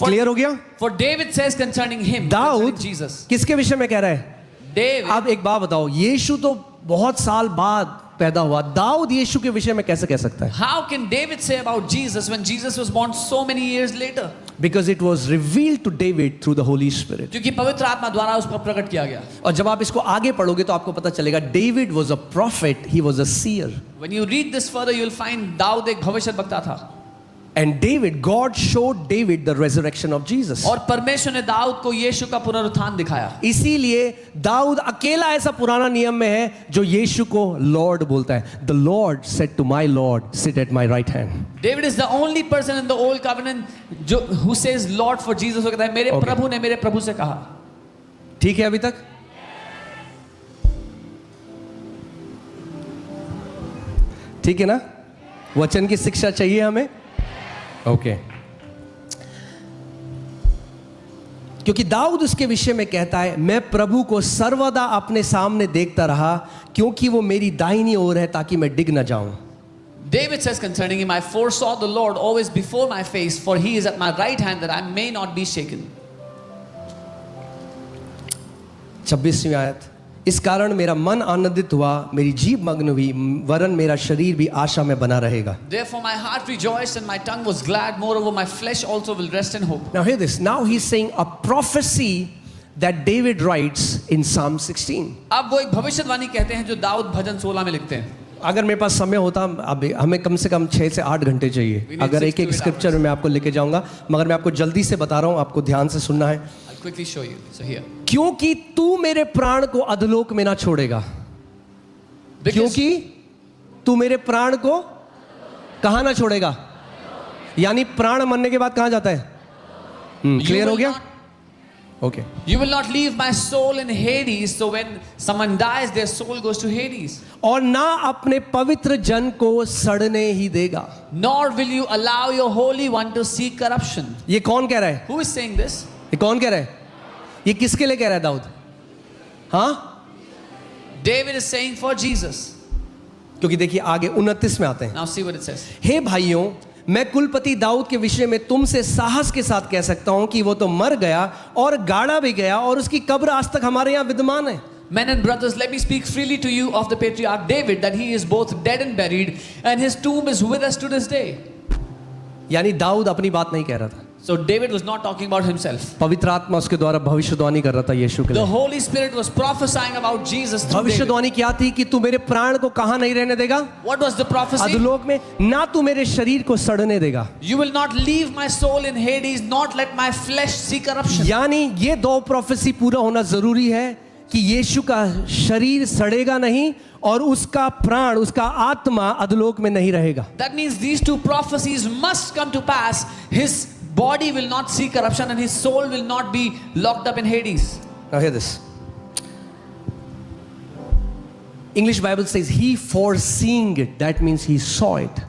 क्लियर हो गया? For David says concerning him, Dawood concerning Jesus. किसके विषय में कह रहा है? David, आप एक बात बताओ, यीशु तो बहुत साल बाद पैदा हुआ, दाऊद यीशु के विषय में कैसे कह सकता है? how can David say about Jesus when Jesus was born so many years later? Because it was revealed to David through the Holy Spirit. क्योंकि पवित्र आत्मा द्वारा उस पर प्रकट किया गया. और जब आप इसको आगे पढ़ोगे तो आपको पता चलेगा, David was a prophet, he was a seer. When you read this further, you will find Dawood एक भविष्यद्वक्ता था. And David, God showed David the resurrection of Jesus. और परमेश्वर ने दाऊद को यीशु का पुनरुत्थान दिखाया. इसीलिए दाऊद अकेला ऐसा पुराना नियम में है जो यीशु को लॉर्ड बोलता है. The Lord said to my Lord, sit at my right hand. David is the only person in the old covenant who says Lord for Jesus. वो कहता है मेरे Okay. प्रभु ने मेरे प्रभु से कहा. ठीक है अभी तक? ठीक है ना? वचन की शिक्षा चाहिए हमें. ओके. क्योंकि दाऊद उसके विषय में कहता है, मैं प्रभु को सर्वदा अपने सामने देखता रहा क्योंकि वो मेरी दाहिनी ओर है ताकि मैं डिग न जाऊं. David says concerning him, I foresaw the Lord always before my face, for he is at my right hand that I may not be shaken. 26वीं आयत. इस कारण मेरा मन आनंदित हुआ, मेरी जीभ मग्न हुई, वरन मेरा शरीर भी आशा में बना रहेगा. Therefore my heart rejoiced and my tongue was glad. Moreover, my flesh also will rest in hope. Now hear this. Now he's saying a prophecy that David writes in Psalm 16. अब वो एक भविष्यवाणी कहते हैं जो दाऊद भजन 16 में लिखते हैं. अगर मेरे पास समय होता, अब हमें कम से कम 6 से 8 घंटे चाहिए. अगर एक एक स्क्रिप्चर में मैं आपको लेके जाऊंगा, मगर मैं आपको जल्दी से बता रहा हूं, आपको ध्यान से सुनना है. I'll quickly show you. So here. क्योंकि तू मेरे प्राण को अधोलोक में ना छोड़ेगा. Because क्योंकि तू मेरे प्राण को कहां ना छोड़ेगा. यानी प्राण मरने के बाद कहां जाता है? क्लियर हो गया? Okay. You will not leave my soul in Hades. So when someone dies, their soul goes to Hades. और ना अपने पवित्र जन को सड़ने ही देगा. Nor will you allow your Holy One to see corruption. ये कौन कह रहा है? Who is saying this? ये कौन कह रहा है? ये किसके लिए कह रहा है दाऊद? हाँ, David is saying for Jesus. क्योंकि देखिए आगे 29 में आते हैं. Now see what it says. हे भाइयों, मैं कुलपति दाऊद के विषय में तुमसे साहस के साथ कह सकता हूं कि वो तो मर गया और गाड़ा भी गया और उसकी कब्र आज तक हमारे यहाँ विद्यमान है. Men and brothers, let me speak freely to you of the patriarch David, that he is both dead and buried, and his tomb is with us to this day. यानी दाऊद अपनी बात नहीं कह रहा था. So David was not talking about himself. पवित्र आत्मा उसके द्वारा भविष्यवाणी कर रहा था यीशु के The लिए. Holy Spirit was prophesying about Jesus through David. भविष्यवाणी क्या थी? कि तू मेरे प्राण को कहां नहीं रहने देगा? What was the prophecy? अधोलोक में. ना तू मेरे शरीर को सड़ने देगा. You will not leave my soul in Hades, not let my flesh see corruption. यानी ये दो प्रोफेसी पूरा होना जरूरी है कि यीशु का शरीर सड़ेगा नहीं और उसका प्राण, उसका आत्मा अधोलोक में नहीं रहेगा. That means these two prophecies must come to pass. His body will not see corruption and his soul will not be locked up in Hades. Now hear this. English Bible says he foreseeing it. That means he saw it.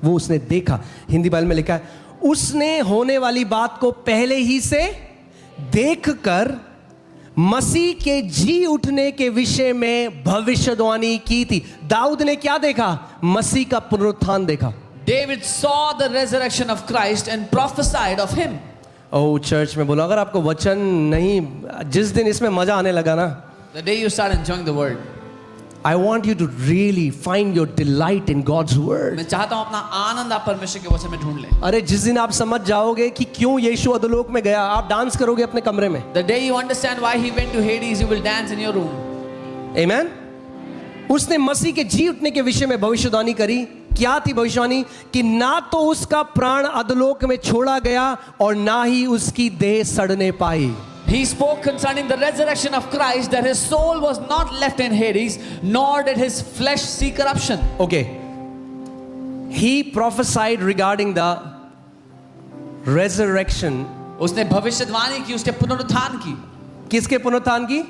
वो उसने देखा. हिंदी बाइबल में लिखा है उसने होने वाली बात को पहले ही से देखकर मसीह के जी उठने के विषय में भविष्यवाणी की थी. दाऊद ने क्या देखा? मसीह का पुनरुत्थान देखा. David saw the resurrection of Christ and prophesied of him. Oh church में बोलो, अगर आपको वचन नहीं, जिस दिन इसमें मजा आने लगा ना, The day you start enjoying the word. I want you to really find your delight in God's word. मैं चाहता हूं अपना आनंद आप परमेश्वर के वचन में ढूंढ लें. अरे जिस दिन आप समझ जाओगे कि क्यों यीशु अधोलोक में गया, आप डांस करोगे अपने कमरे में. The day you understand why he went to Hades, you will dance in your room. आमेन। उसने मसीह के जी उठने के विषय में भविष्यवाणी करी। क्या थी भविष्यवाणी? कि ना तो उसका प्राण अधोलोक में छोड़ा गया और ना ही उसकी देह सड़ने पाई। He spoke concerning the resurrection of Christ, that his soul was not left in Hades, nor did his flesh see corruption. Okay. He prophesied regarding the resurrection. उसने भविष्यवाणी की, उसके पुनरुत्थान की। किसके पुनरुत्थान की?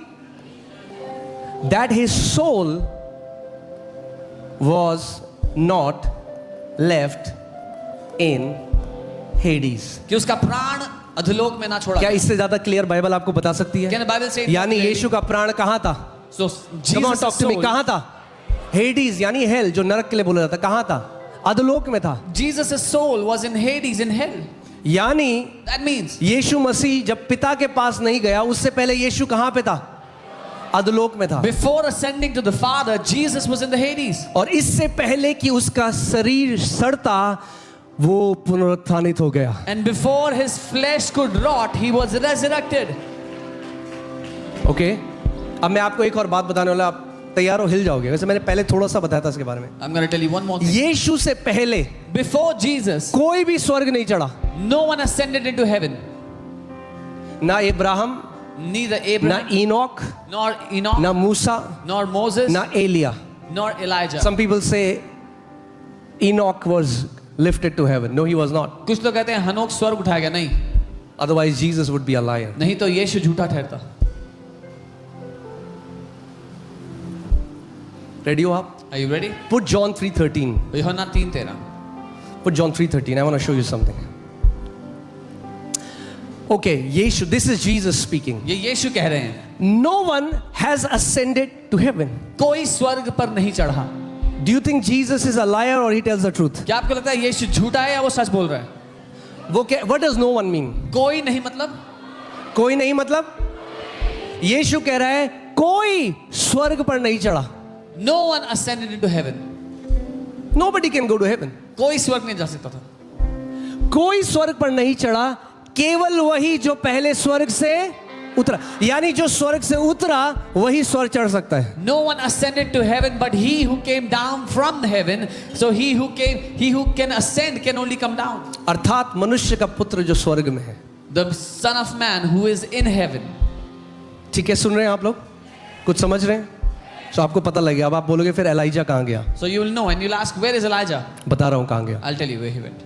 That his soul was not left in Hades. कि उसका प्राण अधोलोक में ना छोड़ा। क्या इससे ज्यादा क्लियर बाइबल आपको बता सकती है? Can the Bible say it यानी clearly? यीशु का प्राण कहां था? So Come on, Jesus' talk to me. soul, कहां था? हेडीज यानी हेल, जो नरक के लिए बोला जाता, कहां था? अधोलोक में था। Jesus' soul was in Hades, in hell. यानी That means यीशु मसीह जब पिता के पास नहीं गया, उससे पहले यीशु कहां पे था? अधोलोक में था। before ascending to the Father, Jesus was in the Hades. और इससे पहले कि उसका शरीर सड़ता, वो पुनरुत्थानित हो गया। And before his flesh could rot, he was resurrected. Okay, अब मैं आपको एक और बात बताने वाला, आप तैयार हो? हिल जाओगे। वैसे मैंने पहले थोड़ा सा बताया था इसके बारे में। I'm going to tell you one more thing. यीशु से पहले Before Jesus, कोई भी स्वर्ग नहीं चढ़ा। no one ascended into heaven. ना इब्राहिम, Neither ना Abraham, इनोक, nor Enoch, ना मूसा, nor Moses, ना Elia. nor Elijah. Some people say Enoch was lifted to heaven. No, he was not. कुछ लोग कहते हैं हनोक स्वर्ग उठाया गया। नहीं, Otherwise, Jesus would be a liar. नहीं तो यीशु झूठा ठहरता। Ready हो आप? Are you ready? Put John 3:13. यूहन्ना 3:13। Put John 3:13. I want to show you something. Okay, Yeshu, this is Jesus speaking. ये यीशु कह रहे हैं, No one has ascended to heaven. कोई स्वर्ग पर नहीं चढ़ा। Do you think Jesus is a liar or he tells the truth? क्या आपको लगता है यीशु झूठा है या वो सच बोल रहा है? What does no one mean? कोई नहीं मतलब? कोई नहीं मतलब? यीशु कह रहा है कोई स्वर्ग पर नहीं चढ़ा। No one ascended into heaven. Nobody can go to heaven. कोई स्वर्ग नहीं जा सकता था। कोई स्वर्ग पर नहीं चढ़ा, केवल वही जो पहले स्वर्ग से उतरा। यानी जो स्वर्ग से उतरा वही स्वर्ग चढ़ सकता है। No one ascended to heaven, but he who came down from heaven. So he who can ascend can only come down. अर्थात मनुष्य का पुत्र जो स्वर्ग में है। The Son of Man who is in heaven. ठीक है, सुन रहे हैं आप लोग? कुछ समझ रहे हैं? तो आपको पता लग गया। अब आप बोलोगे फिर एलाइजा कहाँ गया? So you will know and you'll ask, where is Elijah? बता रहा हूँ कहाँ गया। I'll tell you where he went.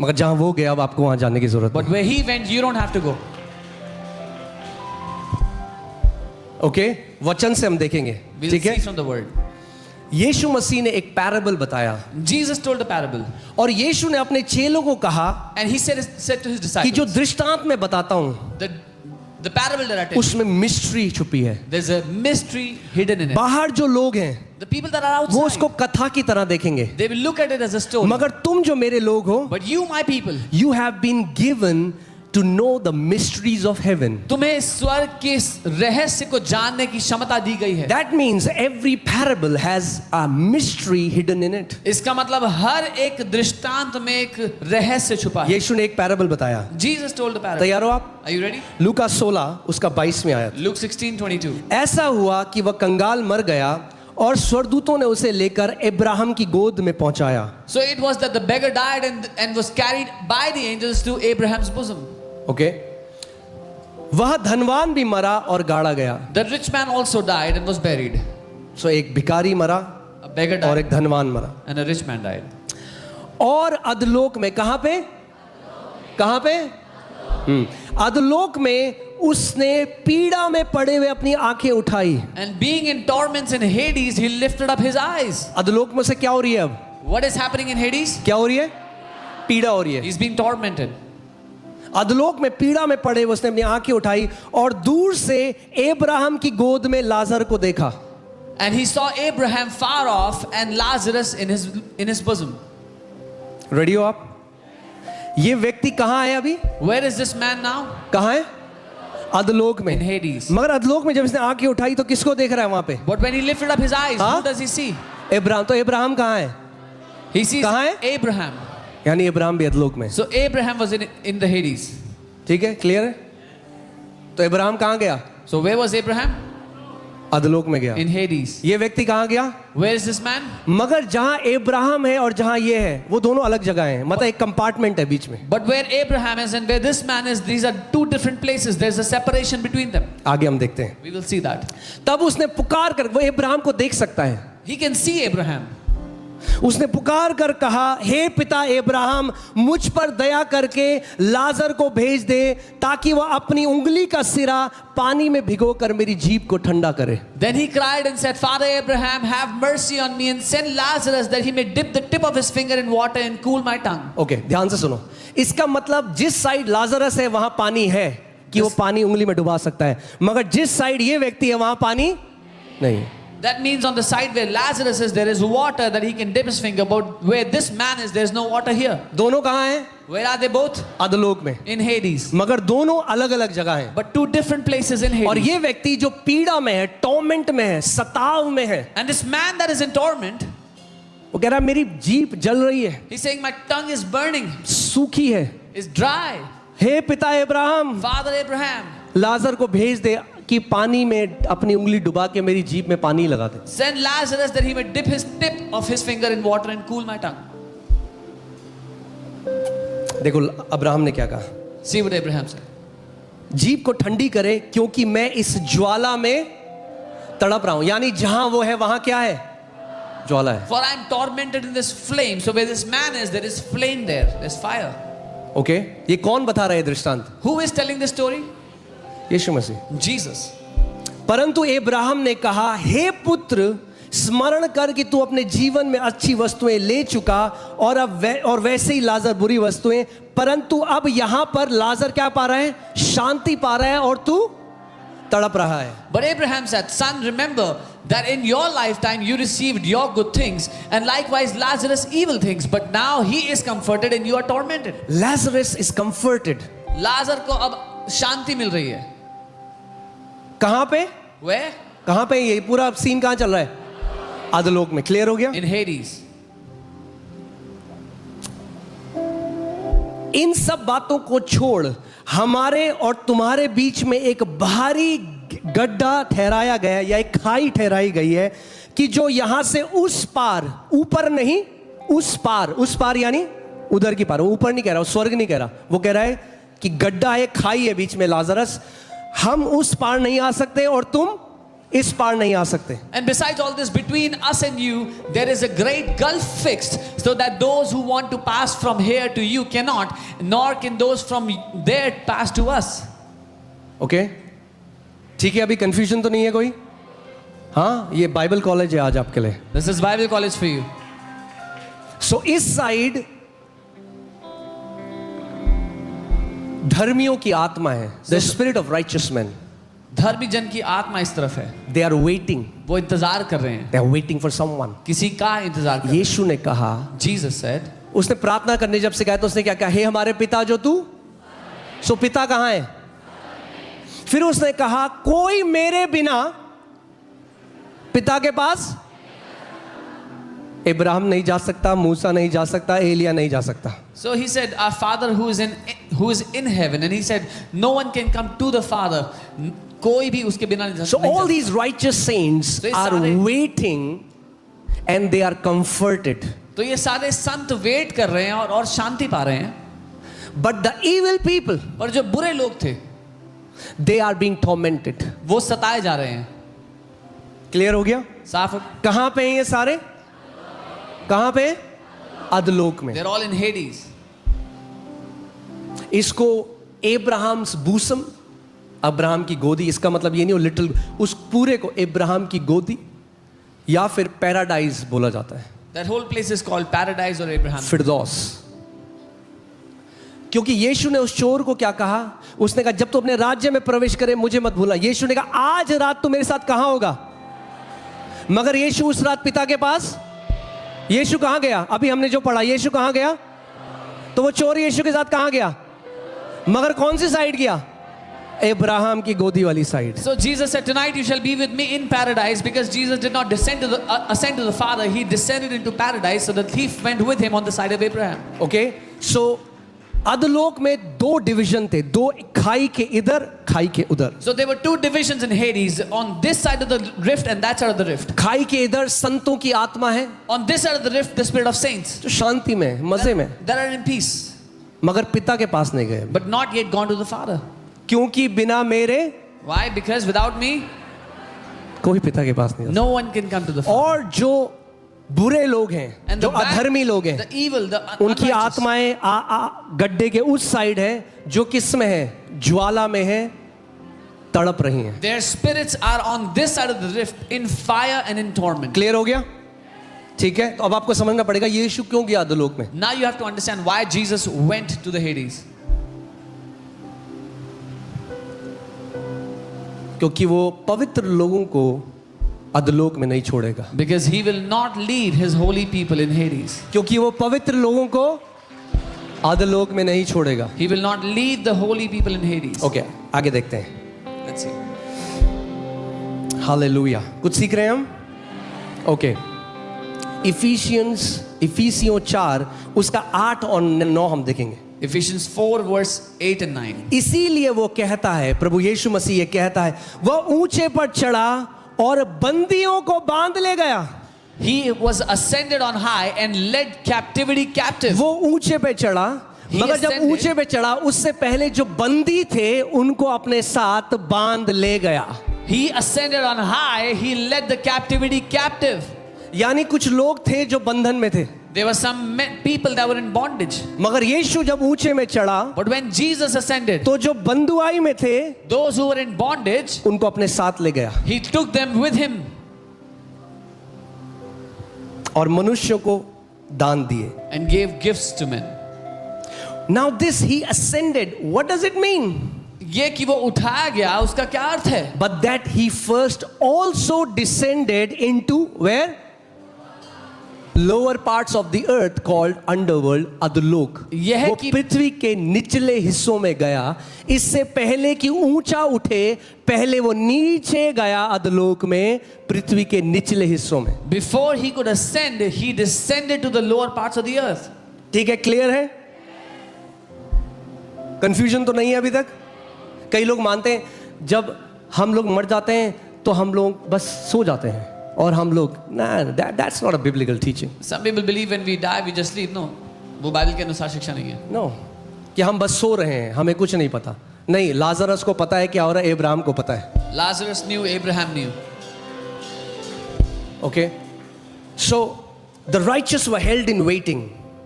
मगर जहाँ वो गया अब आपको वहाँ जाने की जरूरत But where he went, you don't have to go. Okay, वचन से हम देखेंगे। We'll ठीक see है, from the word. यीशु मसीह ने एक पैराबल बताया Jesus told a parable, और यीशु ने अपने चेलों को कहा and he said to his कि जो disciples, दृष्टांत में बताता हूँ the parable that I tell you, उसमें मिस्ट्री छुपी है। there's a mystery hidden in it. बाहर जो लोग हैं The people that are वो उसको outside, कथा की तरह देखेंगे, they will look at it as a story. मगर तुम जो मेरे लोग हो, But you, my people, you have been given to know the mysteries of heaven. तुम्हें स्वर्ग के रहस्य को जानने की क्षमता दी गई है। That means every parable has a mystery hidden in it. इसका मतलब हर एक दृष्टांत में एक रहस्य छुपा है। यीशु ने एक पैराबल बताया। Jesus told the parable. तैयार हो आप? Are you ready? लूका 16 उसका 22वें आयत। Luke 16:22. ऐसा हुआ कि वह कंगाल मर गया और स्वर्गदूतों ने उसे लेकर इब्राहिम की गोद में पहुंचाया। So it was that the beggar died and was carried by the angels to Abraham's bosom. Okay, वह धनवान भी मरा और गाड़ा गया। The rich man also died and was buried. सो एक भिखारी मरा A beggar और died एक धनवान मरा। and a rich man died. और अधलोक में कहां पे? कहां पे? अधलोक में उसने पीड़ा में पड़े हुए अपनी आंखें उठाई। And being in torments in Hades, he lifted up his eyes. अधलोक में से क्या हो रही है अब? What is happening in Hades? क्या हो रही है? पीड़ा हो रही है। He's being tormented. अधलोक में पीड़ा में पड़े उसने अपनी आंखें उठाई और दूर से अब्राहम की गोद में लाजर को देखा। And he saw Abraham far off and Lazarus in his bosom. Ready हो आप? ये व्यक्ति कहां है अभी? Where is this man now? कहां है? अधलोक In में। Hades. मगर अधलोक में जब इसने आंखें उठाई तो किसको देख रहा है वहां पे? But when he lifted up his eyes, हाँ? who does he see? Abraham. तो अब्राहम कहां है? He sees कहाँ है? Abraham. यानी अब्राहम भी अधलोक में। So Abraham was in the Hades. ठीक है, क्लियर है? तो अब्राहम कहां गया? So where was Abraham? अधलोक में गया। in Hades. ये व्यक्ति कहाँ गया? Where is this man? मगर जहाँ अब्राहम है और जहाँ ये है वो दोनों अलग जगह हैं, मतलब एक कंपार्टमेंट है बीच में। But where Abraham is and where this man is, these are two different places. There's a separation between them. आगे हम देखते हैं। We will see that. तब उसने पुकार कर, वो अब्राहम को देख सकता है, He can see Abraham. उसने पुकार कर कहा, हे पिता अब्राहम, मुझ पर दया करके लाजर को भेज दे ताकि वह अपनी उंगली का सिरा पानी में भिगोकर मेरी जीभ को ठंडा करे। Then he cried and said, Father Abraham, have mercy on me and send Lazarus that he may dip the tip of his finger in water and cool my tongue. Okay, ध्यान से सुनो। इसका मतलब जिस साइड लाजरस है वहां पानी है कि वो पानी उंगली में डुबा सकता है, मगर जिस साइड ये व्यक्ति है वहां पानी नहीं। That means on the side where Lazarus is, there is water that he can dip his finger, but where this man is, there is no water here. दोनों कहाँ हैं? Where are they both? अधलोक में। In Hades. मगर दोनों अलग अलग जगह हैं। But two different places in Hades. और ये व्यक्ति जो पीड़ा में है, टॉर्मेंट में है, सताव में है, And this man that is in torment, वो कह रहा है मेरी जीभ जल रही है, he's saying, my tongue is burning, सूखी है। is dry. हे पिता अब्राहम, Father Abraham, लाजर को भेज दे कि पानी में अपनी उंगली डुबा के मेरी जीभ में पानी लगा दे। send Lazarus that he may dip his tip of his finger in water and cool my tongue. देखो अब्राहम ने क्या कहा, See what Abraham said. जीभ को ठंडी करे क्योंकि मैं इस ज्वाला में तड़प रहा हूं। यानी जहां वो है वहां क्या है? ज्वाला है। For I am tormented in this flame. So where this man is, there is flame there. There's fire. Okay, ये कौन बता रहा है दृष्टांत? Who is telling this story? यीशु मसीह। Jesus. परंतु अब्राहम ने कहा, हे पुत्र, स्मरण कर कि तू अपने जीवन में अच्छी वस्तुएं ले चुका और अब और वैसे ही लाजर बुरी वस्तुएं, परंतु अब यहां पर लाजर क्या पा रहा है? शांति पा रहा है और तू तड़प रहा है। But Abraham said, son, remember that in your lifetime you received your good things, and likewise Lazarus evil things, but now he is comforted and you are tormented. Lazarus is comforted. लाजर को अब शांति मिल रही है। कहां पे? Where? कहां पे? ये पूरा सीन कहां चल रहा है? अधलोक में। क्लियर हो गया? In Hades. इन सब बातों को छोड़ हमारे और तुम्हारे बीच में एक भारी गड्ढा ठहराया गया या एक खाई ठहराई गई है कि जो यहां से उस पार, ऊपर नहीं, उस पार यानी उधर की पार, वो ऊपर नहीं कह रहा, वो स्वर्ग नहीं कह रहा, वो कह रहा है कि गड्ढा है, खाई है बीच में लाजरस, हम उस पार नहीं आ सकते और तुम इस पार नहीं आ सकते। And besides all this, between us and you, there is a great gulf fixed, so that those who want to pass from here to you cannot, nor can those from there pass to us. Okay, ठीक है, अभी कंफ्यूजन तो नहीं है कोई? हाँ, ये बाइबल कॉलेज है आज आपके लिए। This is Bible college for you. सो इस साइड धर्मियों की आत्मा है, the spirit of righteous man. धर्मी जन की आत्मा इस तरफ है, दे आर वेटिंग, वो इंतजार कर रहे हैं, they are waiting for someone, किसी का इंतजार कर रहे हैं। यीशु ने कहा, Jesus said, उसने प्रार्थना करने जब सिखाया तो उसने क्या कहा? हे हमारे पिता जो तू, सो पिता कहां है? फिर उसने कहा, कोई मेरे बिना पिता के पास, इब्राहिम नहीं जा सकता, मूसा नहीं जा सकता, एलिया नहीं जा सकता। so he said, our Father who is in heaven, and he said, no one can come to the Father, कोई भी उसके बिना नहीं जा So सकता। all these righteous saints तो ये are सारे- waiting and they are comforted. तो ये सारे संत वेट कर रहे हैं और शांति पा रहे हैं, But the evil people, और जो बुरे लोग थे they are being tormented. वो सताए जा रहे हैं। क्लियर हो गया? साफ, कहां पे हैं ये सारे? कहां पे? अधलोक में। they're all in Hades. इसको एब्राहम्स बूसम, अब्राहम की गोदी, इसका मतलब ये नहीं हो लिटिल, उस पूरे को एब्राहम की गोदी या फिर पैराडाइज बोला जाता है। That whole place is called paradise or Abraham. फिरदौस। क्योंकि यीशु ने उस चोर को क्या कहा? उसने कहा जब तू अपने राज्य में प्रवेश करे मुझे मत भूलना। यीशु ने कहा आज रात तू मेरे साथ कहां होगा? मगर यीशु उस रात पिता के पास, यीशु कहां गया? अभी हमने जो पढ़ा, यीशु कहां गया? तो वो चोर यीशु के साथ कहां गया? मगर कौन सी साइड गया? अब्राहम की गोदी वाली side. So Jesus said, tonight you shall be with me in paradise, because Jesus did not ascend to the Father, he descended into paradise, so the thief went with him on the side of Abraham. Okay, so अधोलोक में दो डिवीजन थे, दो, खाई के इधर, खाई के उधर। So there were two divisions in Hades, on this side of the rift and that side of the rift. खाई के इधर संतों की आत्मा है, On this side of the rift, the spirit of saints. जो शांति में, मजे में, That are in peace, मगर पिता के पास नहीं गए, but not yet gone to the Father. क्योंकि बिना मेरे Why? Because without me, कोई पिता के पास नहीं जा no one can come to the सकता। Father. और जो बुरे लोग हैं, And जो the bad, अधर्मी लोग हैं, the evil, the उनकी unrighteous, आत्माएं गड्ढे के उस साइड है, जो किस में है, ज्वाला में है, तड़प रही हैं। their spirits are on this side of the rift, in fire and in torment. Clear हो गया? ठीक है, तो अब आपको समझना पड़ेगा यीशु क्यों गया अधोलोक में। Now you have to understand why Jesus went to the Hades. क्योंकि वो पवित्र लोगों को अधोलोक में नहीं छोड़ेगा, Because he will not lead his holy people in Hades. क्योंकि वो पवित्र लोगों को अधोलोक में नहीं छोड़ेगा। He will not lead the holy people in Hades. Okay, आगे देखते हैं। Let's see. हालेलुया, कुछ सीख रहे हैं हम? ओके, इफिसियों 4 उसका 8 और 9 हम देखेंगे। Ephesians 4 verse 8 and 9. इसीलिए वो कहता है, प्रभु यीशु मसीह ये कहता है, वह ऊंचे पर चढ़ा और बंदियों को बांध ले गया। He was ascended on high and led captivity captive. वो ऊंचे पे चढ़ा, He मगर जब ascended. ऊंचे पे चढ़ा उससे पहले जो बंदी थे उनको अपने साथ बांध ले गया। He ascended on high, he led the captivity captive. यानी कुछ लोग थे जो बंधन में थे, There were some people that were in bondage. मगर यीशु जब ऊंचे में चढ़ा But when Jesus ascended, तो जो बंधुआई में थे those who were in bondage, उनको अपने साथ ले गया he took them with him और मनुष्यों को दान दिए। and gave gifts to men. Now this he ascended, what does it mean? ये कि वो उठाया गया, उसका क्या अर्थ है? But that he first also descended into where? Lower parts of the earth called underworld, अधोलोक। यह है वो कि पृथ्वी के निचले हिस्सों में गया, इससे पहले कि ऊंचा उठे, पहले वो नीचे गया अधोलोक में, पृथ्वी के निचले हिस्सों में। before he could ascend, he descended to the lower parts of the earth. ठीक है, क्लियर है? कंफ्यूजन तो नहीं है अभी तक? कई लोग मानते हैं जब हम लोग मर जाते हैं तो हम लोग बस सो जाते हैं, और हम लोग ना, that's not a biblical teaching. Some people believe when we die we just sleep. No, वो बाइबल के अनुसार शिक्षा नहीं है. No, कि हम बस सो रहे हैं, हमें कुछ नहीं पता। नहीं, लाजरस को पता है क्या हो रहा है, अब्राहम को पता है। Lazarus knew, Abraham knew. Okay, so the righteous were held in waiting.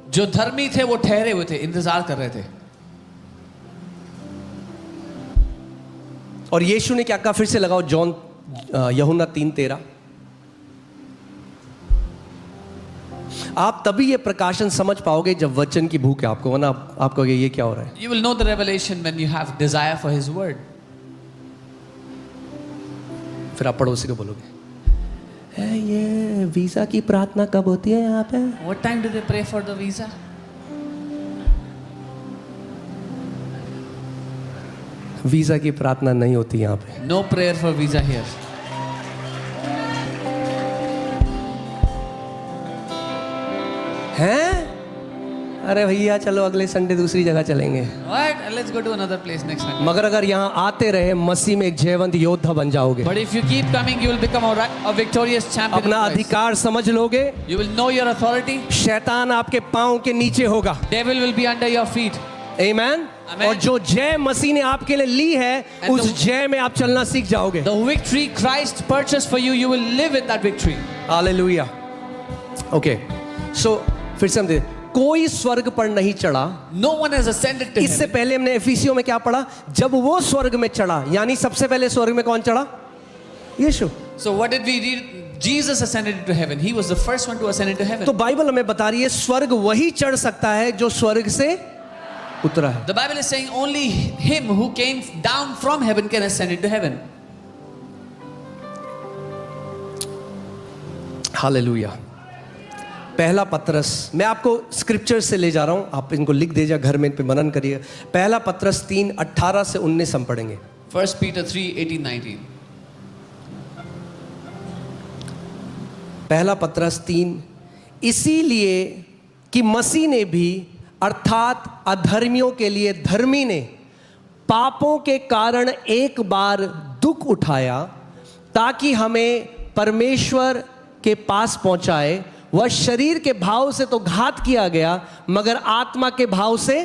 जो धर्मी थे वो ठहरे हुए थे, इंतजार कर रहे थे. और यीशु ने क्या कहा, फिर से लगाओ जॉन यूहन्ना 3:13। आप तभी ये प्रकाशन समझ पाओगे जब वचन की भूख है आपको, वरना आप कहोगे ये क्या हो रहा है। You will know the revelation when you have desire for His word. फिर आप पड़ोसी को बोलोगे, ये वीजा की प्रार्थना कब होती है यहाँ पे? What time do they pray for the visa? Visa की प्रार्थना नहीं होती यहाँ पे। No prayer for visa here. हैं? अरे भैया चलो अगले संडे दूसरी जगह चलेंगे। What? Let's go to another place next time. मगर अगर यहाँ आते रहे, मसीह में एक जयवंत योद्धा बन जाओगे, But if you keep coming, you will become a victorious champion. अपना in Christ. अधिकार समझ लोगे, You will know your authority. शैतान आपके पांव के नीचे होगा। Devil will be under your feet. Amen. Amen. और जो जय मसीह ने आपके लिए ली है, And उस the- जय में आप चलना सीख जाओगे। The victory Christ purchased for you, you will live in that victory. Hallelujah. Okay, so फिर से हम देखें, कोई स्वर्ग पर नहीं चढ़ा। No one has ascended to इससे heaven. पहले हमने एफिसियों में क्या पढ़ा, जब वो स्वर्ग में चढ़ा, यानी सबसे पहले स्वर्ग में कौन चढ़ा? यीशु। So what did we read? Jesus ascended to heaven. He was the first one to ascend into heaven. तो बाइबल हमें बता रही है स्वर्ग वही चढ़ सकता है जो स्वर्ग से उतरा है। The Bible is saying only him who came down from heaven can ascend into heaven. Hallelujah. पहला पत्रस, मैं आपको स्क्रिप्चर से ले जा रहा हूं, आप इनको लिख दीजिए, घर में इन पे मनन करिए। पहला पत्रस 3:18 से 19 हम पढ़ेंगे। 1 Peter 3:18-19. पहला पत्रस 3, इसीलिए कि मसीह ने भी अर्थात अधर्मियों के लिए धर्मी ने पापों के कारण एक बार दुख उठाया ताकि हमें परमेश्वर के पास पहुंचाए। वह शरीर के भाव से तो घात किया गया मगर आत्मा के भाव से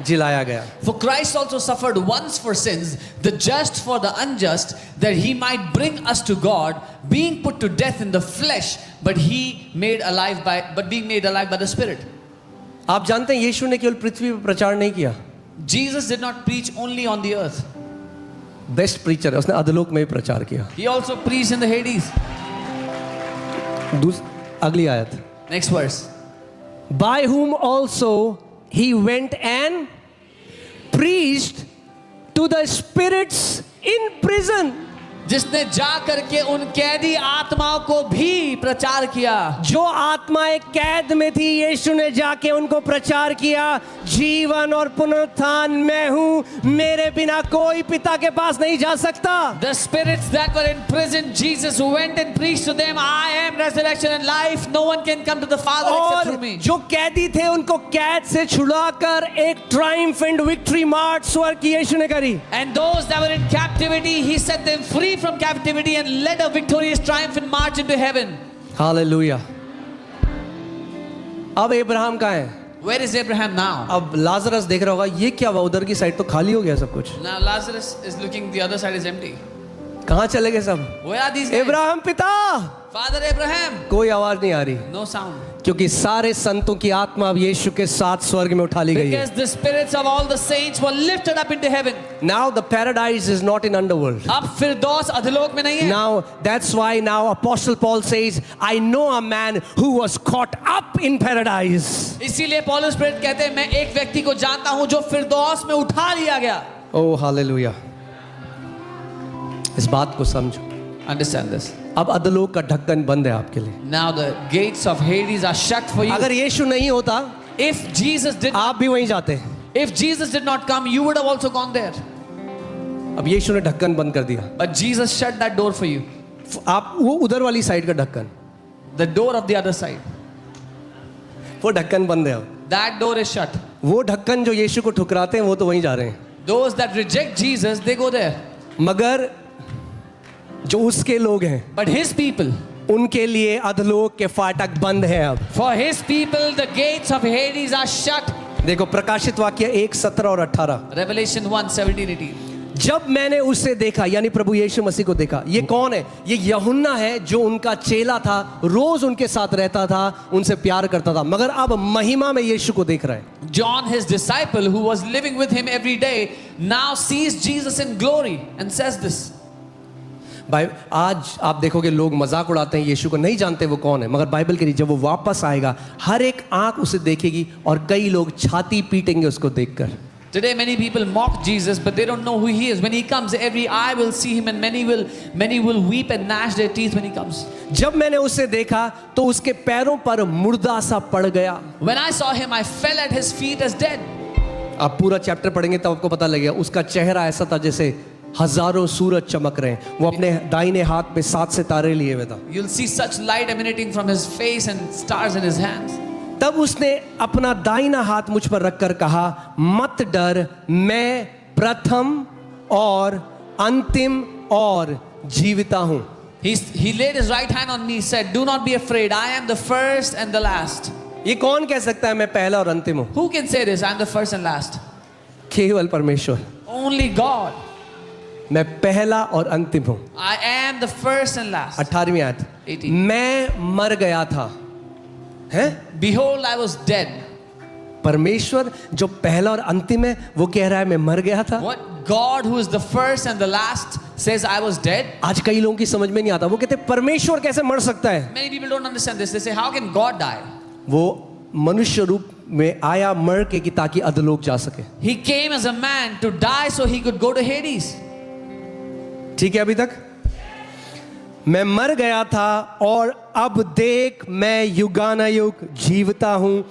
जिलाया गया। For Christ also suffered once for sins, the just for the unjust, that he might bring us to God, being put to death in the flesh, but being made alive by the Spirit. आप जानते हैं यीशु ने केवल पृथ्वी पर प्रचार नहीं किया, Jesus did not preach only on the earth. Best preacher है, उसने अधलोक में भी प्रचार किया। He also preached in the Hades. अगली आयत, Next verse. by whom also he went and preached to the spirits in prison, जिसने जा करके उन कैदी आत्माओं को भी प्रचार किया। जो आत्माएं कैद में थी यीशु ने जाके उनको प्रचार किया, जीवन और पुनरुत्थान मैं हूं, मेरे बिना कोई पिता के पास नहीं जा सकता। The spirits that were in prison, Jesus went and preached to them, I am resurrection and life, no one can come to the Father except through me. और जो कैदी थे उनको कैद से छुड़ाकर एक ट्रायम्फेंट विक्ट्री मार्च स्वर्ग की यीशु ने करी। And those that were in captivity, he set them free from captivity and led a victorious triumphant march into heaven. Hallelujah. अब अब्राहम कहाँ है? Where is Abraham now? अब लाजरस देख रहा होगा ये क्या हुआ, उधर की साइड तो खाली हो गया सब कुछ, Now Lazarus is looking, the other side is empty. कहाँ चले गए सब? Where are these guys? Abraham पिता, Father Abraham. कोई आवाज नहीं आ रही, No sound. क्योंकि सारे संतों की आत्मा अब यीशु के साथ स्वर्ग में उठा ली गई है। Because the spirits of all the saints were lifted up into heaven. Now the paradise is not in underworld. अब फिरदौस अधोलोक में नहीं है। Now that's why now Apostle Paul says, I know a man who was caught up in paradise. इसीलिए पौलुस प्रेरित कहते हैं, मैं एक व्यक्ति को जानता हूं जो फिरदौस में उठा लिया गया। Oh hallelujah. इस बात को समझो। Understand this. अब अधोलोक का ढक्कन बंद है आपके लिए। Now the gates of Hades are shut for you. अगर यीशु नहीं होता, If Jesus did आप भी वहीं जाते। If Jesus did not come, you would have also gone there. अब यीशु ने ढक्कन बंद कर दिया। But Jesus shut that door for you. आप वो उधर वाली साइड का ढक्कन, The door of the other side. वो ढक्कन बंद है अब। That door is shut. वो ढक्कन जो यीशु को ठुकराते हैं वो तो वहीं जा रहे हैं, Those that reject Jesus, they go there. मगर जो उसके लोग हैं But his people, उनके लिए अधलोक के फाटक बंद हैं अब। for his people, the gates of Hades are shut. देखो प्रकाशित वाक्य 1:17 और 18, Revelation 1:17-18. जब मैंने उसे देखा, यानी प्रभु यीशु मसीह को देखा। ये कौन है? ये यूहन्ना है जो उनका चेला था, रोज उनके साथ रहता था, उनसे प्यार करता था, मगर अब महिमा में यीशु को देख रहा है। John, his disciple, who was living with him every day, now sees Jesus in glory and says this. भाई आज आप देखोगे लोग मजाक उड़ाते हैं, यीशु को नहीं जानते वो कौन है, मगर बाइबल के लिए जब वो वापस आएगा हर एक आंख उसे देखेगी और कई लोग छाती पीटेंगे उसको देखकर। Today many people mock Jesus, but they don't know who he is. When he comes, every eye will see him, and many will weep and gnash their teeth when he comes. जब मैंने उसे देखा तो उसके पैरों पर मुर्दा सा पड़ गया। When I saw him, I fell at his feet as dead. आप पूरा चैप्टर पढ़ेंगे तब आपको पता लगेगा। उसका चेहरा ऐसा था जैसे हजारों सूरज चमक रहे हैं, वो अपने दाहिने हाथ में 7 सितारे लिए हुए था। You'll see such light emanating from his face and stars in his hands. तब उसने अपना दाहिना हाथ मुझ पर रखकर कहा, मत डर, मैं प्रथम और अंतिम और जीविता हूं। He laid his right hand on me, said, "Do not be afraid. I am the first and the last." ये कौन कह सकता है मैं पहला और अंतिम हूं? Who can say this? I am the first and last. केवल परमेश्वर। Only God. मैं पहला और अंतिम हूं। I am the first and last. 18वीं आयत, 18. मैं मर गया था, हैं? Behold, I was dead. परमेश्वर जो पहला और अंतिम है वो कह रहा है मैं मर गया था। What God, who is the first and the last, says I was dead? आज कई लोगों की समझ में नहीं आता, वो कहते परमेश्वर कैसे मर सकता है? Many people don't understand this. They say, how can God die? वो मनुष्य रूप में आया मर के कि ताकि अधोलोक जा सके। He came as a man to die so he could go to Hades. ठीक है अभी तक? मैं मर गया था और अब देख मैं युगानुयुग जीवता हूं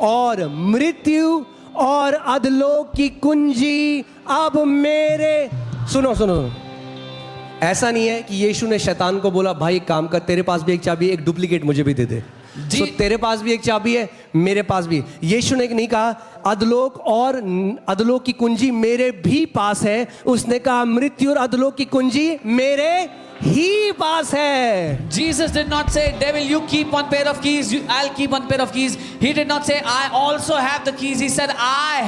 और मृत्यु और अधोलोक की कुंजी अब मेरे। सुनो सुनो सुनो, ऐसा नहीं है कि यीशु ने शैतान को बोला भाई काम कर, तेरे पास भी एक चाबी, एक डुप्लीकेट मुझे भी दे दे। तो तेरे पास भी एक चाबी है, मेरे पास भी। यीशु ने नहीं कहा अधलोक और अधलोक की कुंजी मेरे भी पास है, उसने कहा मृत्यु और अधलोक की कुंजी मेरे ही पास है। Jesus did not say, devil, you keep one pair of keys, I'll keep one pair of keys. He did not say, I also have the keys. He said, I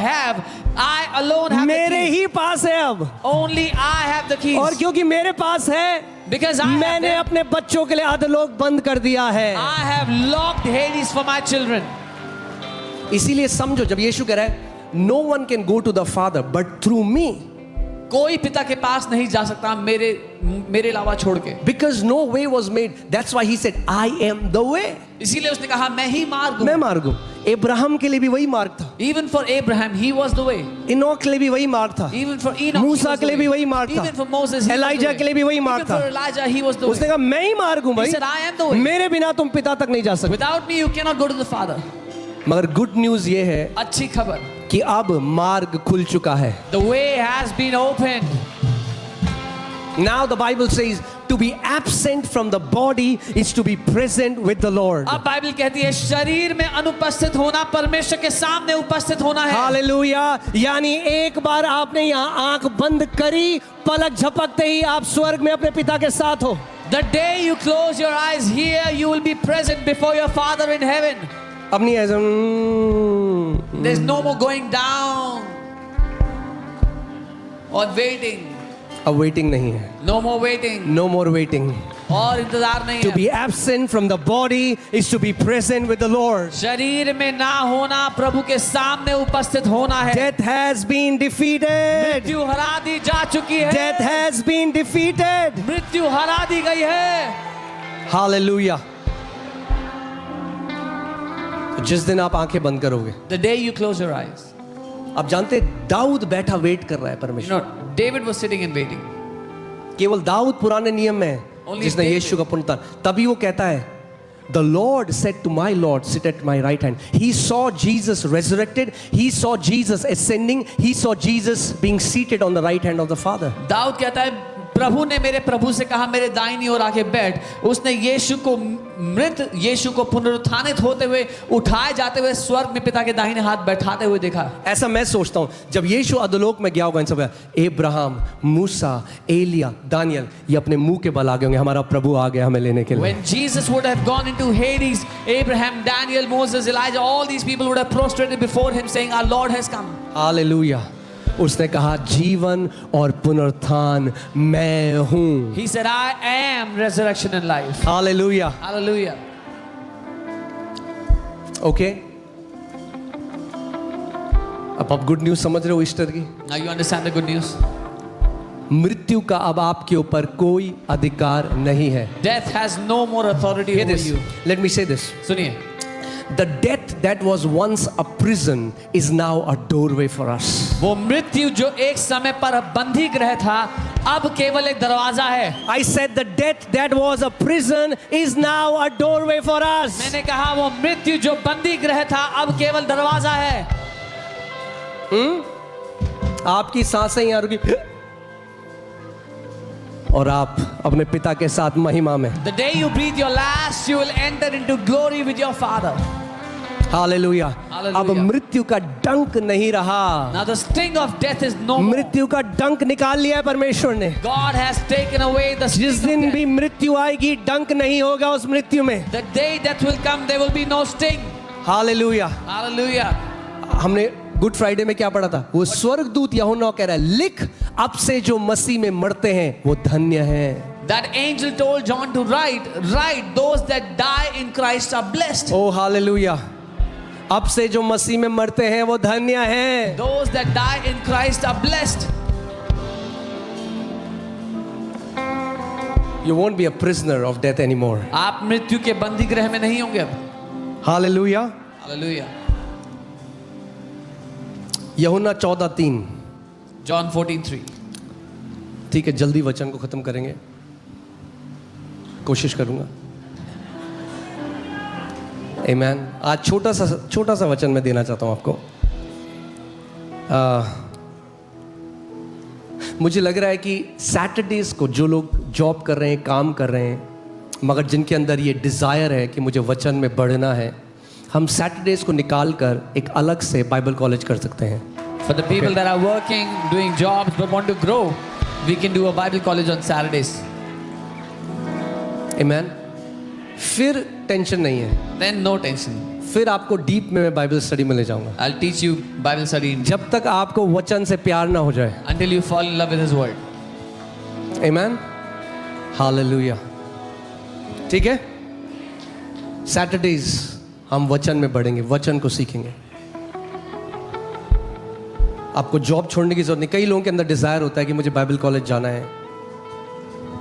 alone have the मेरे keys. ही पास है अब। Only I have the keys. और क्योंकि मेरे पास है, Because I have मैंने them, अपने बच्चों के लिए अधलोक बंद कर दिया है। I have locked Hades for my children. इसीलिए समझो, जब यीशु कह रहा है no one can go to the Father but through me, कोई पिता के पास नहीं जा सकता मेरे अलावा छोड़ के। Because no way was made, that's why he said I am the way. इसीलिए उसने कहा मैं ही मार्ग हूं। मैं मार्ग हूं। अब्राहम के लिए भी वही मार्ग था। Even for Abraham, he was the way. Enoch के लिए भी वही मार्ग था। Even for Enoch, मूसा के लिए भी वही मार्ग था। Even for Moses, he Elijah was the के लिए भी वही way. मार्ग Even था। for Elijah, he was the way. उसने कहा मैं ही मार्ग हूं भाई। He said, I am the way. मेरे बिना तुम पिता तक नहीं जा सकते। Without me, you cannot go to the Father. मगर गुड न्यूज ये है अच्छी खबर, कि अब मार्ग खुल चुका है। the way has been opened. Now the Bible says to be absent from the body is to be present with the Lord. अब बाइबल कहती है शरीर में अनुपस्थित होना परमेश्वर के सामने उपस्थित होना है। हालेलुया। यानी एक बार आपने यहाँ आंख बंद करी, पलक झपकते ही आप स्वर्ग में अपने पिता के साथ हो। The day you close your eyes here, you will be present before your Father in heaven. अब नहीं ऐसा There's no more going down or waiting. अब वेटिंग नहीं है। No more waiting. नो मोर वेटिंग। और इंतजार नहीं To है। be absent from the body is to be present with the Lord. शरीर में ना होना प्रभु के सामने उपस्थित होना है। Death has been defeated. मृत्यु हरा दी जा चुकी है। Death has been defeated. मृत्यु हरा दी गई है। हालेलुया। जिस दिन आप आंखें बंद करोगे, The day you close your eyes. आप जानते दाऊद बैठा वेट कर रहा है You परमेश्वर। know, David was sitting and waiting. केवल दाऊद पुराने नियम में है Only जिसने David. यीशु का पुनरुत्थान, तभी वो कहता है The Lord said to my Lord, sit at my right hand. He saw Jesus resurrected. He saw Jesus ascending. He saw Jesus being seated on the right hand of the Father. Dawood कहता है प्रभु ने मेरे प्रभु से कहा मेरे दाहिनी ओर आके बैठ। उसने यीशु को मृत यीशु को पुनरुत्थानित होते हुए उठाए जाते हुए स्वर्ग में पिता के दाहिने हाथ बैठाते हुए देखा। ऐसा मैं सोचता हूं, जब यीशु अधोलोक में गया होगा, इन सब अब्राहम, मूसा, एलिया, दानियल, ये अपने मुंह के बल आ गए होंगे, हमारा प्रभु आ गया हमें लेने के लिए। When Jesus would have gone into Hades, Abraham, Daniel, Moses, Elijah, all these people would have prostrated before him saying, our Lord has come. Hallelujah. उसने कहा जीवन और पुनरुत्थान मैं हूं। He said, I am resurrection and life. Hallelujah. Hallelujah. Okay, अब आप गुड न्यूज समझ रहे हो ईस्टर की। Now you understand the good news. मृत्यु का अब आपके ऊपर कोई अधिकार नहीं है। Death has no more authority Hear over this. you. Let me say this. सुनिए, The death that was once a prison is now a doorway for us. वो मृत्यु जो एक समय पर बंदी गृह था अब केवल एक दरवाजा है। I said the death that was a prison is now a doorway for us. मैंने कहा वो मृत्यु जो बंदी गृह था अब केवल दरवाजा है। आपकी सांसें यहाँ रुकी और आप अपने पिता के साथ महिमा में। The day you breathe your last, you will enter into glory with your Father. Hallelujah. Hallelujah. अब मृत्यु का डंक नहीं रहा। Now the sting of death is no more. मृत्यु का डंक निकाल लिया है परमेश्वर ने। God has taken away the sting जिस of दिन death. भी मृत्यु आएगी, डंक नहीं होगा उस मृत्यु में। The day death will come, there will be no sting. Hallelujah. Hallelujah. हमने गुड फ्राइडे में क्या पढ़ा था? वो स्वर्गदूत यूहन्ना कह रहा है, लिख अब से जो मसीह में मरते हैं वो धन्य हैं। That angel told John to write, those that die in Christ are blessed. Oh hallelujah. अब से जो मसीह में मरते हैं वो धन्य हैं। Those that die in Christ are blessed. You won't be a prisoner of death anymore. आप मृत्यु के बंदी गृह में नहीं होंगे अब। हालेलुया। Hallelujah. यूहन्ना 14:3। John 14:3. ठीक है, जल्दी वचन को खत्म करेंगे, कोशिश करूंगा। आमीन। आज छोटा सा वचन मैं देना चाहता हूं आपको। मुझे लग रहा है कि सैटरडेज को जो लोग जॉब कर रहे हैं, काम कर रहे हैं, मगर जिनके अंदर ये डिज़ायर है कि मुझे वचन में बढ़ना है, हम सैटरडेज को निकाल कर एक अलग से बाइबल कॉलेज कर सकते हैं. For the people that are working, doing jobs, but want to grow, we can do a Bible college on Saturdays. Amen. फिर टेंशन नहीं है. Then no tension. फिर आपको डीप में मैं बाइबल स्टडी में ले जाऊंगा. I'll teach you Bible study in जब तक आपको वचन से प्यार ना हो जाए. until you fall in love with His Word. Amen. Hallelujah. ठीक है. सैटरडेज हम वचन में बढ़ेंगे, वचन को सीखेंगे. आपको जॉब छोड़ने की जरूरत नहीं. कई लोगों के अंदर डिजायर होता है कि मुझे बाइबल कॉलेज जाना है, You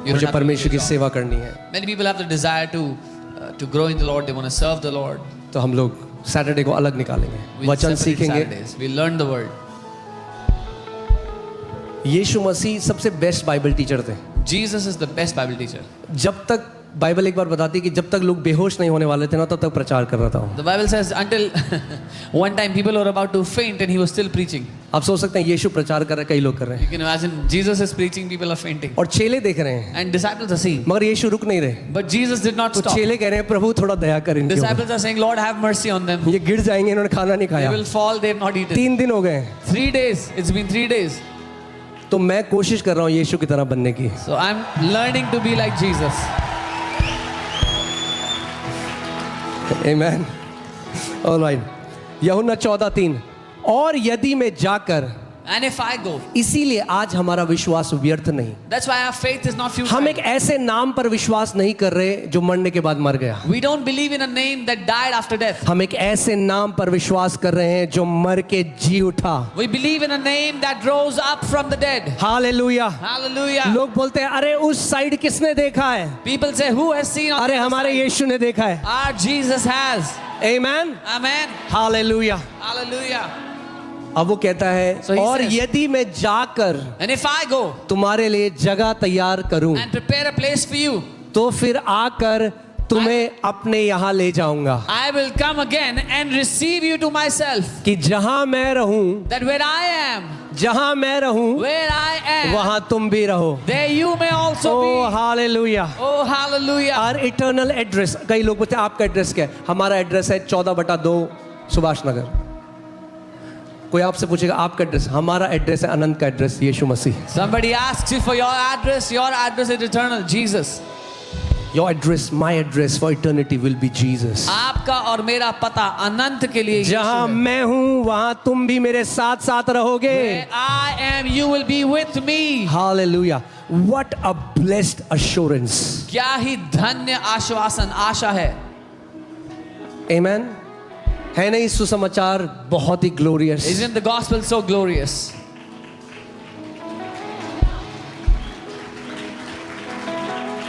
don't मुझे have to परमेश्वर do की a सेवा करनी है. job. Many people have the desire to grow in the Lord. They want to serve the Lord. तो हम लोग सैटरडे को अलग निकालेंगे, We'll वचन separate सीखेंगे. Saturdays. We'll learn the Word. यीशु मसीह सबसे बेस्ट बाइबल टीचर थे. Jesus is the best Bible teacher. जब तक बाइबल एक बार बताती है कि जब तक लोग बेहोश नहीं होने वाले थे ना, तब तक प्रचार कर रहा था. The Bible says until one time people were about to faint and He was still preaching. आप सोच सकते हैं यीशु प्रचार कर रहे हैं, कई लोग कर रहे हैं, You can imagine Jesus is preaching, people are fainting. और चेले देख रहे हैं, And disciples are seeing. मगर यीशु रुक नहीं रहे. But Jesus did not तो stop. चेले कह रहे हैं प्रभु थोड़ा दया कर इनके ऊपर. Disciples are saying, Lord, have mercy on them. ये गिर जाएंगे, इन्होंने खाना नहीं They खाया. will fall, they have not eaten. 3 दिन हो गए. 3 days. It's been 3 days. तो मैं कोशिश कर रहा हूँ यीशु की तरह बनने की. So I'm learning to be like Jesus. Amen. All right. यूहन्ना 14:3. और यदि मैं जाकर, And if I go, इसीलिए आज हमारा विश्वास व्यर्थ नहीं. that's why our faith is not हम एक futile. ऐसे नाम पर विश्वास नहीं कर रहे जो मरने के बाद मर गया. We don't believe in a name that died after death. हम एक ऐसे नाम पर विश्वास कर रहे हैं जो मर के जी उठा. We believe in a name that rose up from the dead. Hallelujah. Hallelujah. लोग बोलते हैं अरे उस साइड किसने देखा है? People say, who has seen on अरे the हमारे side? यीशु ने देखा है. Our Jesus has. Amen. Amen. Hallelujah. Hallelujah. अब वो कहता है So he और says- यदि मैं जाकर And if I go तुम्हारे लिए जगह तैयार करूं, and prepare a place for you, तो फिर आकर तुम्हें अपने यहाँ ले जाऊंगा. I will come again and receive you to myself. कि जहां मैं रहूं, That where I am, जहां मैं रहूं, where I am, वहां तुम भी रहो. there you may also oh be. Hallelujah. Oh, hallelujah. Are eternal address. कई लोग पूछते हैं आपका एड्रेस क्या है? हमारा एड्रेस है 14/2 सुभाष नगर. कोई आपसे पूछेगा आपका एड्रेस, हमारा एड्रेस है अनंत का एड्रेस यीशु मसीह. Somebody asks you for your address is eternal, Jesus. Your address, my address for eternity will be Jesus. आपका और मेरा पता अनंत के लिए यीशु जहां है. मैं हूं वहां तुम भी मेरे साथ साथ रहोगे. Where I am, you will be with me. Hallelujah. What a blessed assurance. क्या ही धन्य आश्वासन, आशा है. आमेन. है नहीं सुसमाचार बहुत ही glorious. Isn't the gospel so glorious?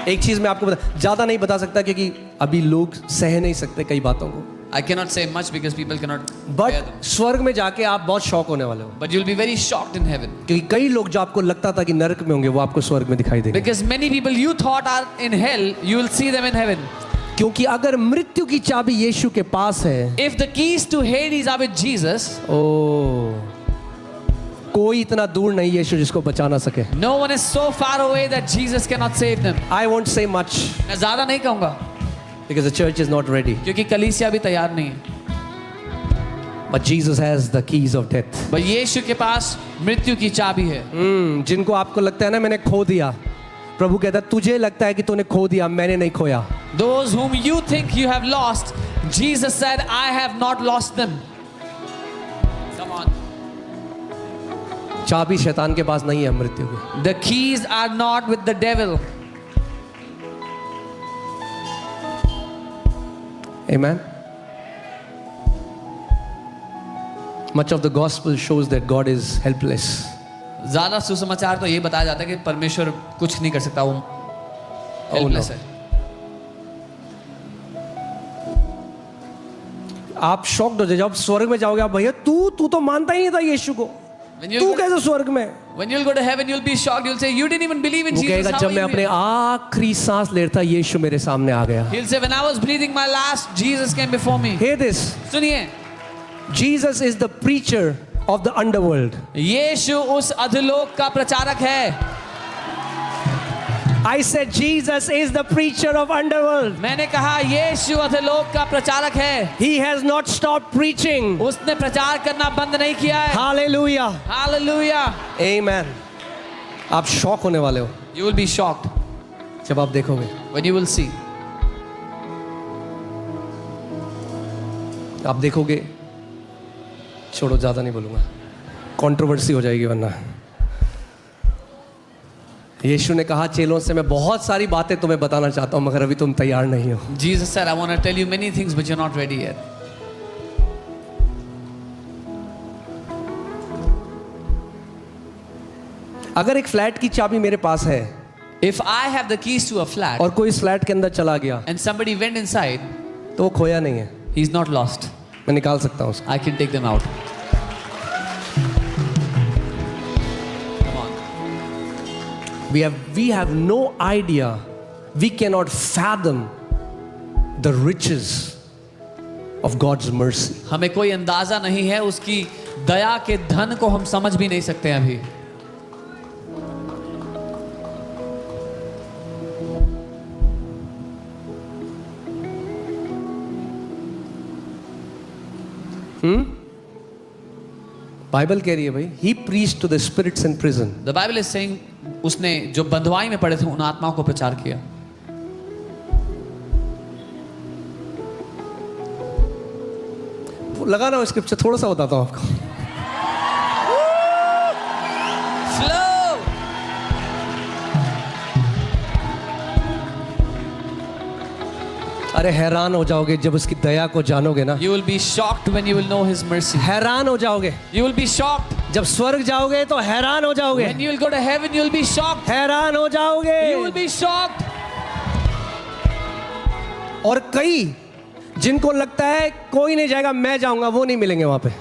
एक चीज मैं आपको ज्यादा नहीं बता सकता क्योंकि अभी लोग सह नहीं सकते कई बातों को. I cannot say much because people cannot bear but them. स्वर्ग में जाके आप बहुत शॉक होने वाले हो. But you'll be very shocked in heaven. क्योंकि कई लोग जो आपको लगता था कि नरक में होंगे वो आपको स्वर्ग में दिखाई देंगे. Because many people you thought are in hell, you will see them in heaven. क्योंकि अगर मृत्यु की चाबी यीशु के पास है, If the keys to Hades are with Jesus, ओ कोई इतना दूर नहीं यीशु जिसको बचा ना सके. no one is so far away that Jesus cannot save them. I won't say much मैं ज्यादा नहीं कहूंगा because the church is not ready. क्योंकि कलीसिया भी तैयार नहीं है. But Jesus has the keys of death. पर यीशु के पास मृत्यु की चाबी है. जिनको आपको लगता है ना मैंने खो दिया, प्रभु कहता है तुझे लगता है कि तूने खो दिया, मैंने नहीं खोया. Those whom you think you have lost, Jesus said, I have not lost them. Come on. चाबी शैतान के पास नहीं है मृत्यु की. The keys are not with the devil. Amen. Much of the gospel shows that God is helpless. ज्यादा सुसमाचार तो ये बताया जाता है कि परमेश्वर कुछ नहीं कर सकता, वो helpless है. आप शॉक्ड हो जाए जब स्वर्ग में जाओगे. आप भैया तू तो मानता ही नहीं था यीशु को, When तू you'll, कैसे स्वर्ग में? when you'll go to heaven, you'll be shocked. You'll say, you didn't even believe in वो Jesus. कहेगा How जब are मैं you अपने here?" आखिरी सांस ले रहा था यीशु मेरे सामने आ गया. He'll say, when I was breathing my last, Jesus came before me. Hear this. सुनिए, Jesus is the preacher of the underworld. यीशु उस अधोलोक का प्रचारक है. I said Jesus is the preacher of underworld. मैंने कहा यीशु अधोलोक का प्रचारक है. He has not stopped preaching. उसने प्रचार करना बंद नहीं किया है. Hallelujah. Hallelujah. Amen. आप शॉक होने वाले हो You will be shocked जब आप देखोगे. when you will see. आप देखोगे, छोड़ो ज़्यादा नहीं बोलूँगा, कंट्रोवर्सी हो जाएगी वरना. यीशु ने कहा चेलों से मैं बहुत सारी बातें तुम्हें बताना चाहता हूँ मगर अभी तुम तैयार नहीं हो. Jesus said, I want to tell you many things, but you're not ready yet. अगर एक फ्लैट की चाबी मेरे पास है If I have the keys to a flat और कोई इस फ्लैट के अंदर चला गया and somebody went inside, तो वो खोया नहीं है, he's not lost. मैं निकाल सकता हूँ उसको. I can take them out. Come on. We have no idea, we cannot fathom the riches of God's mercy. हमें कोई अंदाजा नहीं है उसकी दया के धन को हम समझ भी नहीं सकते अभी. बाइबल कह रही है भाई, he preached to the spirits in prison. The Bible is saying उसने जो बंधुआई में पड़े थे उन आत्माओं को प्रचार किया. लगा ना स्क्रिप्चर थोड़ा सा बताता हूँ आपको. Flow. अरे हैरान हो जाओगे जब उसकी दया को जानोगे ना. You will be shocked when you will know His mercy. हैरान हो जाओगे You will be shocked जब स्वर्ग जाओगे तो हैरान हो जाओगे. when you will go to heaven. You will be shocked. हैरान हो जाओगे. You will be shocked. और कई जिनको लगता है कोई नहीं जाएगा मैं जाऊंगा, वो नहीं मिलेंगे वहां पे.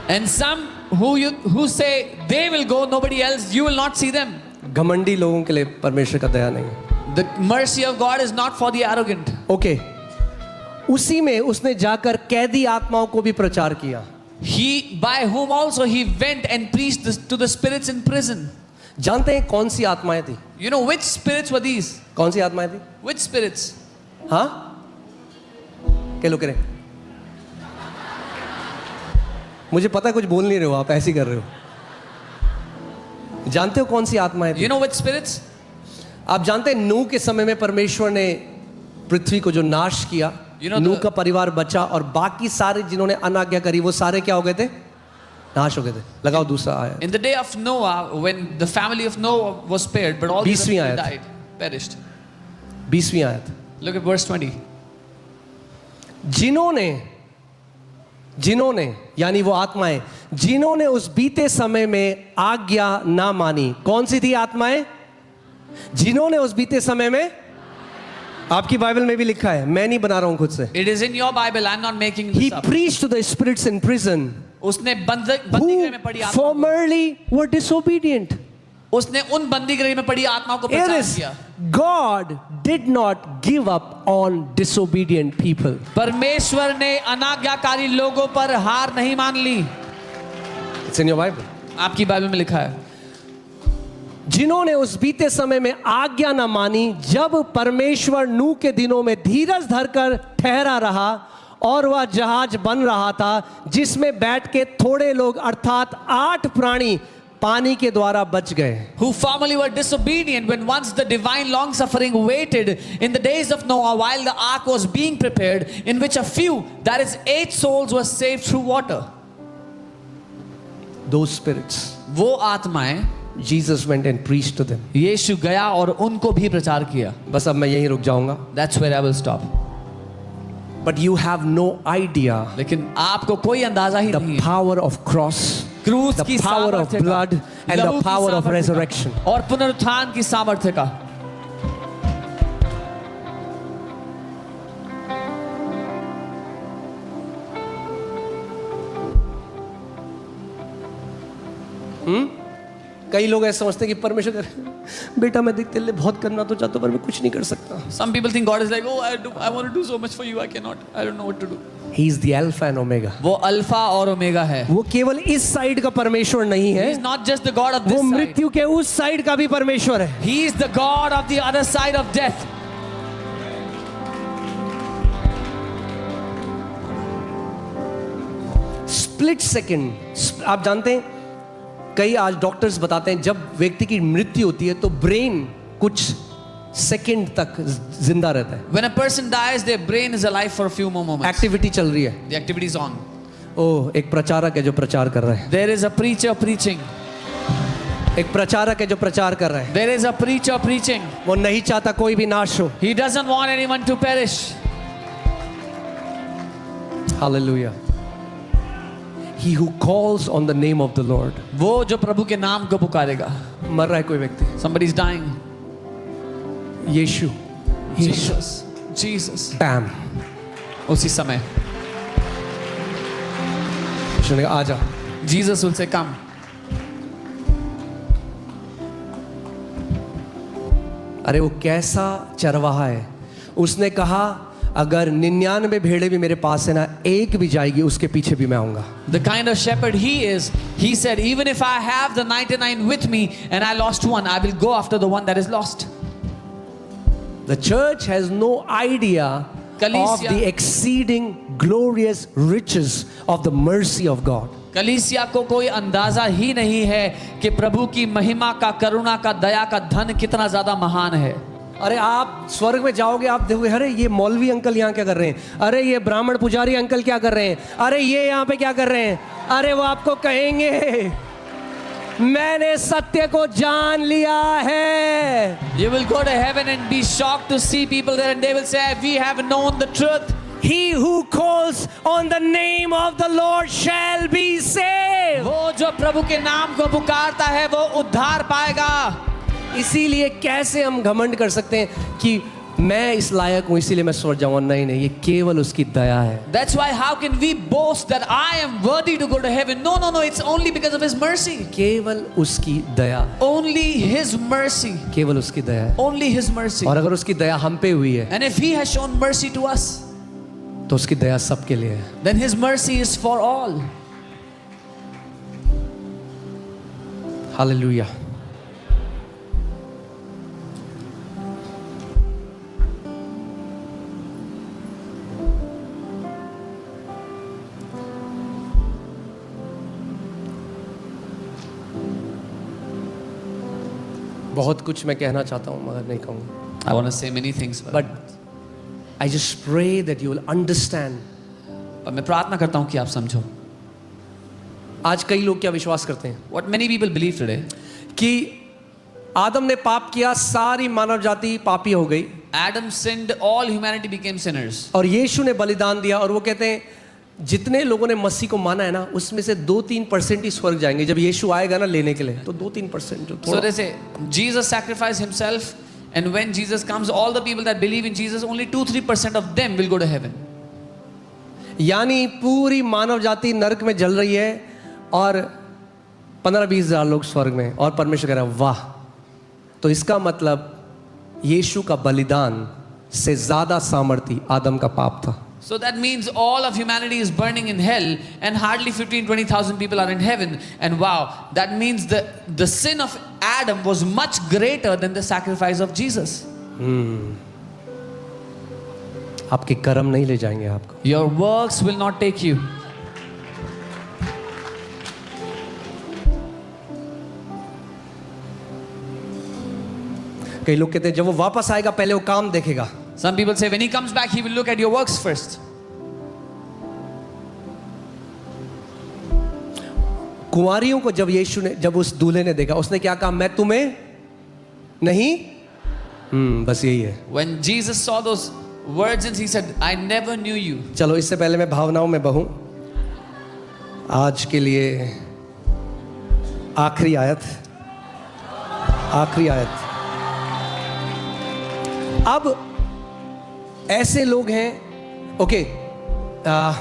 And some who say they will go, nobody else, you will not see them. घमंडी लोगों के लिए परमेश्वर का दया नहीं है. The mercy of God is not for the arrogant. Okay. उसी में उसने जाकर कैदी आत्माओं को भी प्रचार किया. He, by whom also he went and preached this to the spirits in prison. जानते हैं कौन सी आत्माएं थी? You know which spirits were these? कौन सी आत्माएं थी? Which spirits? हाँ, क्या लोग करें? मुझे पता है कुछ बोल नहीं रहे हो, आप ऐसे ही कर रहे हो. जानते हो कौन सी आत्माएं थी? You know which spirits? आप जानते हैं नूह के समय में परमेश्वर ने पृथ्वी को जो नाश किया, You know नूह का परिवार बचा और बाकी सारे जिन्होंने अनाज्ञा करी वो सारे क्या हो गए थे? नाश हो गए थे. लगाओ दूसरा आया. In the day of Noah, when the family of Noah was spared, but all the बीसवीं people आयत. died, perished. 20वीं आयत. Look at verse 20. जिन्होंने यानी वो आत्माएं जिन्होंने उस बीते समय में आज्ञा ना मानी. कौन सी थी आत्माएं? जिन्होंने उस बीते समय में, आपकी बाइबल में भी लिखा है, मैं नहीं बना रहा हूं खुद से. It is in your Bible. I'm not making He this up. preached to the spirits in prison उसने बंदीगृह में पड़ी who आत्माओं को, formerly were disobedient. उसने उन बंदीगृह में पड़ी आत्माओं को Hear प्रचार this. किया. God did not give up on disobedient people. परमेश्वर ने अनाज्ञाकारी लोगों पर हार नहीं मान ली. It's in your Bible. आपकी बाइबल में लिखा है. जिन्होंने उस बीते समय में आज्ञा न मानी, जब परमेश्वर नूह के दिनों में धीरज धरकर ठहरा रहा और वह जहाज बन रहा था जिसमें बैठ के थोड़े लोग अर्थात 8 प्राणी पानी के द्वारा बच गए. Who formerly were disobedient when once the divine long suffering waited in the days of Noah while the ark was being prepared, in which a few, that is 8 souls, were saved through water. Those spirits, वो आत्माएं, Jesus went and preached to them. यीशु गया और उनको भी प्रचार किया. बस अब मैं यहीं रुक जाऊंगा. That's where I will stop. But you have no idea लेकिन आपको कोई अंदाजा ही नहीं the है power of cross, क्रूस the की power of सामर्थ्य का, blood and लहू the की power of सामर्थ्य का, resurrection. और पुनरुत्थान की सामर्थ्य का. कई लोग ऐसे समझते हैं कि परमेश्वर बेटा मैं तेरे लिए बहुत करना तो चाहता हूं पर मैं कुछ नहीं कर सकता. Some people think God is like, oh, I want to do so much for you, I cannot, I don't know what to do. He is the alpha and omega. वो अल्फा और ओमेगा है। वो केवल इस साइड का परमेश्वर नहीं He है, is not just the God of this वो side. मृत्यु के उस साइड का भी परमेश्वर है। He is the God of the other side of death. Split second, आप जानते हैं कई आज डॉक्टर्स बताते हैं जब व्यक्ति की मृत्यु होती है तो ब्रेन कुछ सेकंड तक जिंदा रहता है। When a person dies, their brain is alive for a few more moments. Activity चल रही है। The activity is on. ओह, एक प्रचारक है जो प्रचार कर रहा है। There is a preacher preaching. एक प्रचारक है जो प्रचार कर रहा है। There is a preacher preaching. वो नहीं चाहता कोई भी नाश हो। He doesn't want anyone to perish. Hallelujah. He who calls on the name of the Lord. वो जो प्रभु के नाम को पुकारेगा। मर रहा है कोई व्यक्ति, Somebody is dying. Yeshu, Jesus. Jesus. पैम, उसी समय सुनेगा आ जा। Jesus will say, come. अरे वो कैसा चरवाहा है, उसने कहा अगर 99 भेड़े भी मेरे पास है ना, एक भी जाएगी उसके पीछे भी मैं आऊंगा। The kind of shepherd he is, he said, even if I have the 99 with me and I lost one, I will go after the one that is lost. The church has no idea of the exceeding glorious riches of the mercy of God. कलीसिया को कोई अंदाजा ही नहीं है कि प्रभु की महिमा का, करुणा का, दया का धन कितना ज्यादा महान है। अरे आप स्वर्ग में जाओगे, आप देखोगे अरे ये मौलवी अंकल यहाँ क्या कर रहे हैं, अरे ये ब्राह्मण पुजारी अंकल क्या कर रहे हैं, अरे ये यहाँ पे क्या कर रहे हैं। अरे वो आपको कहेंगे मैंने सत्य को जान लिया है। You will go to heaven and be shocked to see people there, and they will say, we have known the truth. He who calls on the name of the Lord shall be saved. वो जो प्रभु के नाम को पुकारता है वो उद्धार पाएगा। इसीलिए कैसे हम घमंड कर सकते हैं कि मैं इस लायक हूं इसीलिए मैं स्वर्ग जाऊंगा। नहीं नहीं, ये केवल उसकी दया है। That's why how can we boast that I am worthy to go to heaven? No, no, no, it's only because of His mercy. केवल उसकी दया, Only His mercy. केवल उसकी दया है। Only His mercy. और अगर उसकी दया हम पे हुई है And if He has shown mercy to us, तो उसकी दया सबके लिए है। then His mercy is for all. Hallelujah. बहुत कुछ मैं कहना चाहता हूँ मगर नहीं कहूँगा। I want to say many things, But I just pray that you will understand. पर मैं प्रार्थना करता हूँ कि आप समझो। आज कई लोग क्या विश्वास करते हैं What many people believe today? कि आदम ने पाप किया, सारी मानव जाति पापी हो गई, Adam sinned, all humanity became sinners. और यीशु ने बलिदान दिया, और वो कहते हैं जितने लोगों ने मसीह को माना है ना उसमें से 2-3% ही स्वर्ग जाएंगे। जब यीशु आएगा ना लेने के लिए तो 2-3% जो So they say Jesus sacrificed Himself, and when Jesus comes, all the people that believe in Jesus, only 2-3% of them will go to heaven. यानी पूरी मानव जाति नरक में जल रही है और 15-20 हजार लोग स्वर्ग में, और परमेश्वर कह रहा है वाह। तो इसका मतलब यीशु का बलिदान से ज्यादा सामर्थी आदम का पाप था। So that means all of humanity is burning in hell, and hardly 15,000-20,000 people are in heaven. And wow, that means the sin of Adam was much greater than the sacrifice of Jesus. आपके कर्म नहीं ले जाएंगे आपको। Your works will not take you. कई लोग कहते हैं जब वो वापस आएगा पहले वो काम देखेगा। Some people say when He comes back, He will look at your works first. कुंवारियों को जब यीशु ने, जब उस दूल्हे ने देखा, उसने क्या कहा, मैं तुम्हें नहीं, बस यही है। When Jesus saw those virgins, He said, I never knew you. चलो इससे पहले मैं भावनाओं में बहूं, आज के लिए आखिरी आयत, आखिरी आयत। अब ऐसे लोग हैं, okay, I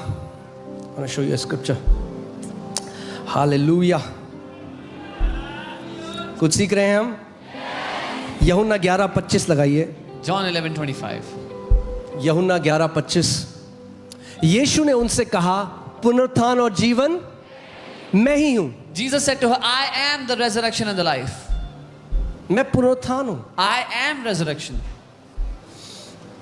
want to show you a scripture. Hallelujah. कुछ सीख रहे हैं हम। यूहन्ना 11:25 लगाइए। John 11:25. यूहन्ना 11:25। यीशु ने उनसे कहा, पुनरुत्थान और जीवन मैं ही हूं। Jesus said to her, I am the resurrection and the life. मैं पुनरुत्थान हूं। I am resurrection.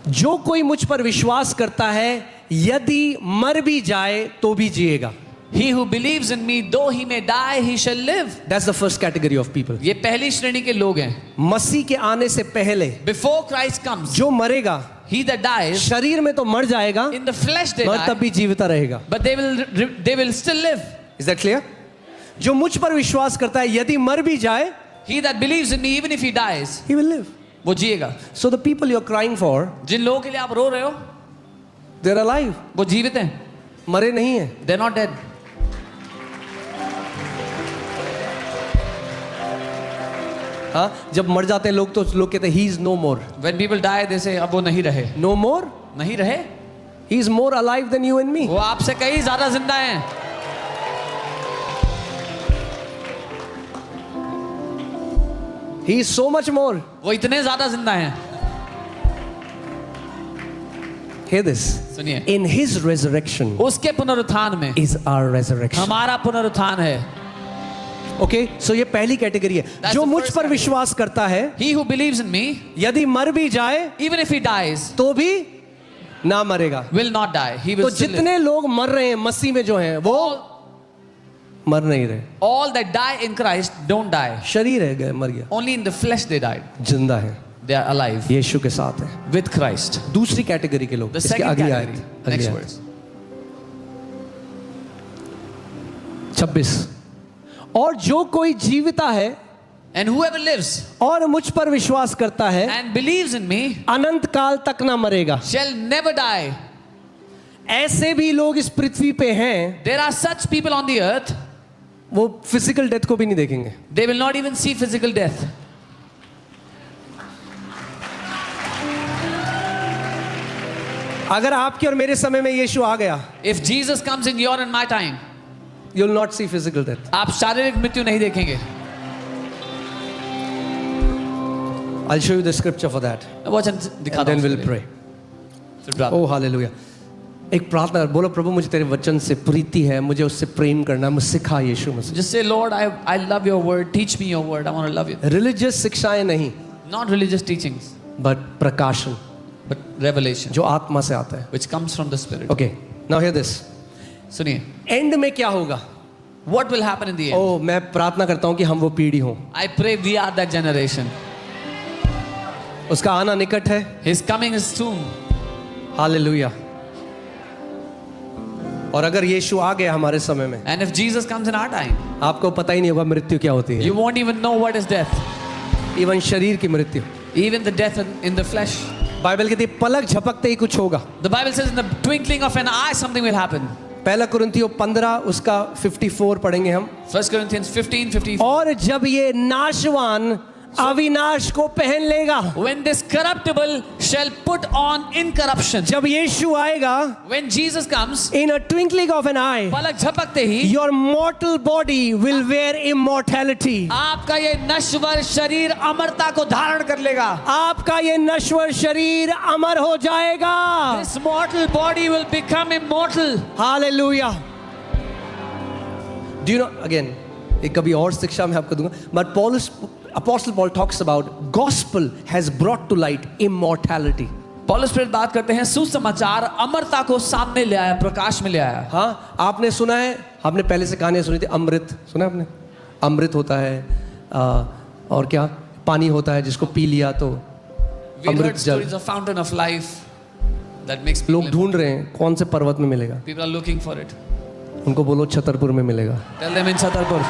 जो कोई मुझ पर विश्वास करता है, यदि मर भी जाए तो भी जिएगा। He who believes in me, though he may die, he shall live. That's the first category of people. ये पहली श्रेणी के लोग हैं। मसीह के आने से पहले Before Christ comes, जो मरेगा, he that dies, शरीर में तो मर जाएगा, in the flesh they मगर तब die, भी जीविता रहेगा। but they will still live. Is that clear? जो मुझ पर विश्वास करता है, यदि मर भी जाए, He that believes in me, even if he dies, he will live. वो जिएगा। So the people you're crying for, जिन लोगों के लिए आप रो रहे हो, they're alive. वो जीवित हैं। मरे नहीं है। They're not dead. हाँ, जब मर जाते हैं लोग तो लोग कहते हैं he is no more. When people die, they say अब वो नहीं रहे। No more? नहीं रहे? He is more alive than you and me. वो आपसे कहीं ज्यादा जिंदा हैं। He is so much more. वो इतने ज्यादा जिंदा हैं। Hear this. सुनिए, In his resurrection उसके पुनरुत्थान में is our resurrection. हमारा पुनरुत्थान है। Okay, so ये पहली कैटेगरी है। That's जो the मुझ first पर category. विश्वास करता है, He who believes in me, यदि मर भी जाए even if he dies, तो भी ना मरेगा। will not die. He तो will still live. जितने लोग मर रहे हैं मसीह में जो हैं, वो मर नहीं रहे। All that die in Christ don't die. शरीर है गए, मर गया, Only in the flesh they died. जिंदा है, They are alive यीशु के साथ है। with Christ. दूसरी कैटेगरी के लोग, The इसके second अगली category. आयत, Next अगली verse. 26। और जो कोई जीविता है And whoever lives और मुझ पर विश्वास करता है, and believes in me अनंत काल तक ना मरेगा। shall never die. ऐसे भी लोग इस पृथ्वी पे हैं, There are such people on the earth, वो फिजिकल डेथ को भी नहीं देखेंगे। they will not even see physical death. अगर आपके और मेरे समय में यीशु आ गया, If Jesus comes in your and my time, you will not see physical death. आप शारीरिक मृत्यु नहीं देखेंगे। I'll show you the scripture for that. वचन दिखा And दो then we'll उसके लिए। pray. फिर प्रार्थना। Oh hallelujah. एक प्रार्थना बोलो, प्रभु मुझे तेरे वचन से प्रीति है, मुझे उससे प्रेम करना है, मुझे सिखा यीशु मसीह। Just say, Lord, I love your word. Teach me your word. I want to love you. Religious शिक्षाएं नहीं, Not religious teachings, बट प्रकाशन but revelation, जो आत्मा से आता है। which comes from the Spirit. Okay, now here this. सुनिए, एंड में क्या होगा? what will happen in the end? ओ, मैं प्रार्थना करता हूँ कि हम वो पीढ़ी हों। I pray we are that generation. उसका आना निकट है। His coming is soon. Hallelujah. और अगर यीशु आ गया हमारे समय में, And if Jesus comes in our time, आपको पता ही नहीं होगा मृत्यु क्या होती है। you won't even know what is death. Even शरीर की मृत्यु। Even the death in the flesh. Bible कहती है पलक झपकते ही कुछ होगा। The Bible says in the twinkling of an eye something will happen. पहला कुरिन्थियों 15 उसका 54 पढ़ेंगे हम। 1 Corinthians 15:54. और जब ये नाशवान अविनाश को पहन लेगा, When this corruptible shall put on incorruption. जब यीशु आएगा, When Jesus comes, in a twinkling of an eye, पलक झपकते ही your mortal body will wear immortality. आपका ये नश्वर शरीर अमरता को धारण कर लेगा. आपका ये नश्वर शरीर अमर हो जाएगा। This mortal body will become immortal. Hallelujah. Do you know, again, एक कभी और शिक्षा में आपको दूंगा, but Apostle Paul talks about gospel has brought to light immortality. पौलुस प्रेरित बात करते हैं सुसमाचार अमरता को सामने ले आया, प्रकाश में ले आया. हाँ, आपने सुना है, आपने पहले से कहानियां सुनी थी, अमृत सुना आपने? अमृत होता है और क्या पानी होता है जिसको पी लिया तो अमृत जल। stories of fountain of life that makes people लोग ढूंढ रहे हैं कौन से पर्वत में मिलेगा। people are looking for it. उनको बोलो छतरपुर में मिलेगा। Tell them in Chhatarpur.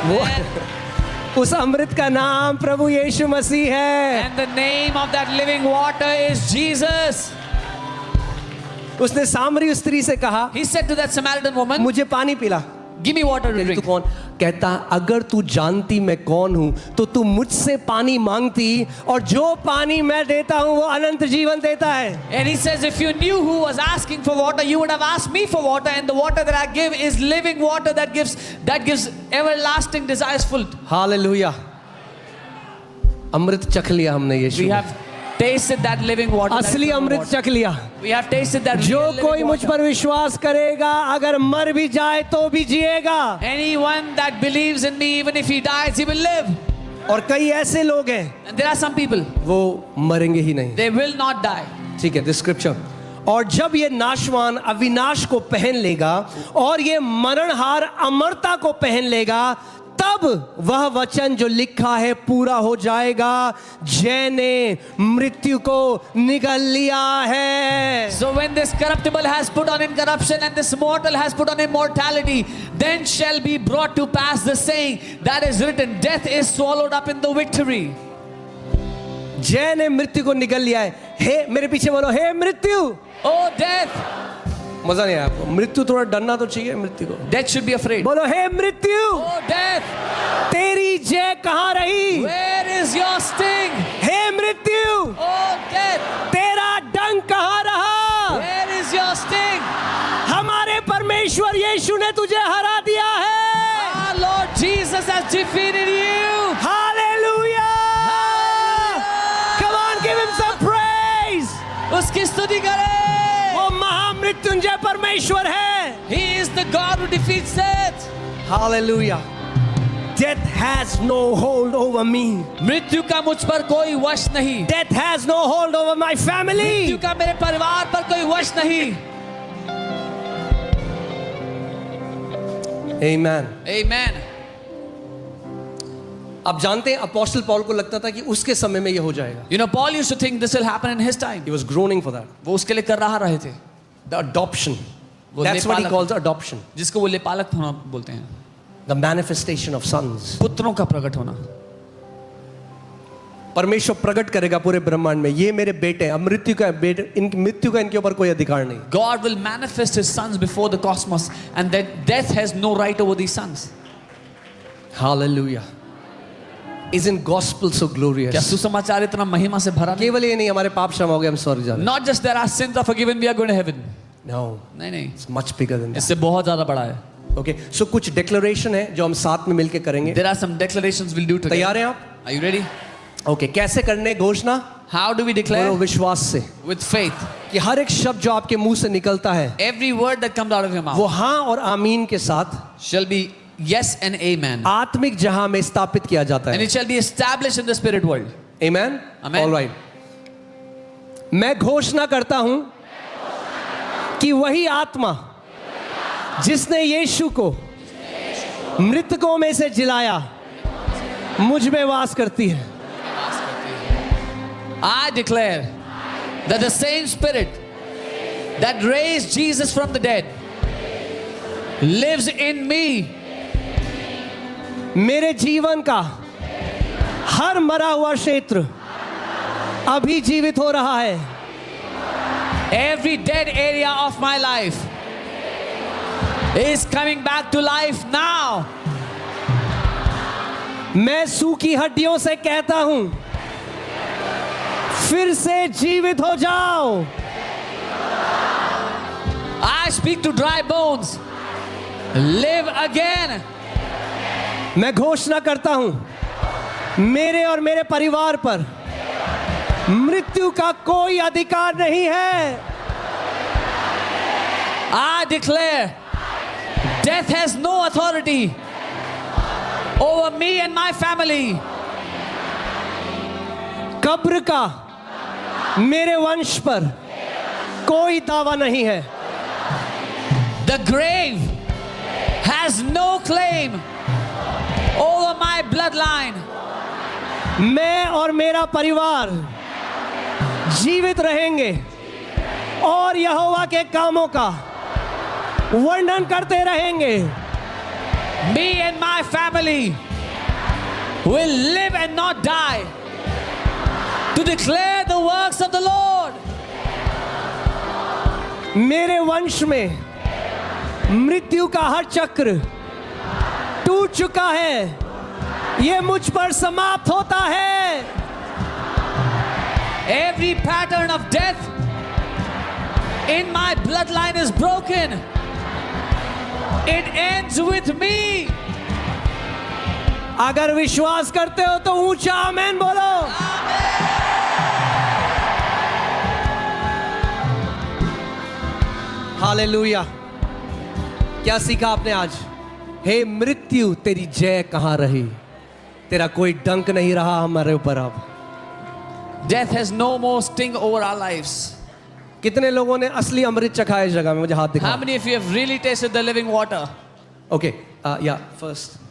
वो उस अमृत का नाम प्रभु यीशु मसीह है। And the name of that living water is Jesus. उसने सामरी स्त्री से कहा, He said to that Samaritan woman, मुझे पानी पिला। give me water to तू drink. कौन? कहता अगर तू जानती मैं कौन हूं तो तू मुझसे पानी मांगती और जो पानी मैं देता हूं वो अनंत जीवन देता है। And he says, if you knew who was asking for water, you would have asked me for water, and the water that I give is living water that gives everlasting desires full. Hallelujah. अमृत चख लिया हमने यीशु We में। have tasted that living water. that असली living अमृत water. चख लिया। We have tasted that जो real living कोई मुझ water. पर विश्वास करेगा, अगर मर भी जाए तो भी जिएगा। Anyone that believes in me, even if he dies, he will live. और कई ऐसे लोग हैं, And there are some people, वो मरेंगे ही नहीं। they will not die. ठीक है, दिस स्क्रिप्चर। और जब ये नाशवान अविनाश को पहन लेगा और ये मरणहार अमरता को पहन लेगा, तब वह वचन जो लिखा है पूरा हो जाएगा, जय ने मृत्यु को निगल लिया है। So when this corruptible has put on incorruption and this mortal has put on immortality, then shall be brought to pass the saying that is written, death is swallowed up in the victory. जय ने मृत्यु को निगल लिया है। हे, मेरे पीछे बोलो, हे मृत्यु। Oh death! मजा नहीं आया आपको? मृत्यु थोड़ा डरना तो चाहिए मृत्यु को। Death should be afraid. बोलो, हे मृत्यु, Oh death! तेरी जय कहाँ रही? Where is your sting? हे मृत्यु, Oh death! तेरा डंक कहाँ रहा? Where is your sting? हमारे परमेश्वर यीशु ने तुझे हरा दिया है। Our Lord Jesus has defeated you. Hallelujah! Come on, give him some praise. उसकी स्तुति करें. वो महामृत्युंजय परमेश्वर है। He is the God who defeats death. Hallelujah! Death has no hold over me. मृत्यु का मुझ पर कोई वश नहीं. Death has no hold over my family. मृत्यु का मेरे परिवार पर कोई वश नहीं. Amen. Amen. आप जानते हैं, अपोस्टल पौल को लगता था कि उसके समय में ये हो जाएगा। You know, Paul used to think this will happen in his time. He was groaning for that. वो उसके लिए कर रहे थे. The adoption. वो That's what he लेपालक- calls adoption. जिसको वो लेपालक होना बोलते हैं. The manifestation of sons. पुत्रों का प्रकट होना. परमेश्वर प्रकट करेगा पूरे ब्रह्मांड में, ये मेरे बेटे हैं, मृत्यु का बेटे, मृत्यु का इनके ऊपर कोई अधिकार नहीं। God will manifest his sons before the cosmos, and that death has no right over these sons. Hallelujah. Isn't gospel so क्या glorious? सुसमाचार इतना महिमा से भरा नहीं? केवल ये नहीं, हमारे पाप क्षमा हो गए, हम स्वर्ग जा रहे हैं। Not just that our sins are forgiven, we are going to heaven. No, नहीं नहीं, it's much bigger than that. इससे बहुत ज्यादा बड़ा है. Okay, so कुछ declaration है जो हम साथ में मिलके करेंगे। There are some declarations we'll do together. तैयार हैं आप? Are you ready? Okay, कैसे करने घोषणा? How do we बोलो declare? विश्वास से With faith. कि हर एक शब्द जो आपके मुंह से निकलता है, Every word that comes out of your mouth वो हाँ और आमीन के साथ shall be yes and amen. आत्मिक जहां में स्थापित किया जाता And है। it shall be established in the spirit world. Amen? Amen. All right. मैं घोषणा करता हूं कि वही आत्मा जिसने यीशु को मृतकों में से जिलाया मुझ में वास करती है। I declare that the same spirit that raised Jesus from the dead lives in me. मेरे जीवन का हर मरा हुआ क्षेत्र अभी जीवित हो रहा है। Every dead area of my life is coming back to life now. मैं सूखी हड्डियों से कहता हूं, फिर से जीवित हो जाओ। I speak to dry bones. Live again. मैं घोषणा करता हूं, मेरे और मेरे परिवार पर मृत्यु का कोई अधिकार नहीं है। I declare death has no authority over me and my family. कब्र का मेरे वंश पर कोई दावा नहीं है। The grave has no claim over my bloodline. मैं और मेरा परिवार जीवित रहेंगे और यहोवा के कामों का वर्णन करते रहेंगे। Me and my family will live and not die to declare the works of the Lord. मेरे वंश में मृत्यु का हर चक्र टूट चुका है, ये मुझ पर समाप्त होता है। Every pattern of death in my bloodline is broken. It ends with me. अगर विश्वास करते हो तो ऊंचा आमेन बोलो। हालेलुया। क्या सीखा आपने आज? हे मृत्यु तेरी जय कहाँ रही? तेरा कोई डंक नहीं रहा हमारे ऊपर अब। Death has no more sting over our lives. कितने लोगों ने असली अमृत चखा है इस जगह में? मुझे हाथ How दिखा। many of you have really tasted the living water? Okay, या फर्स्ट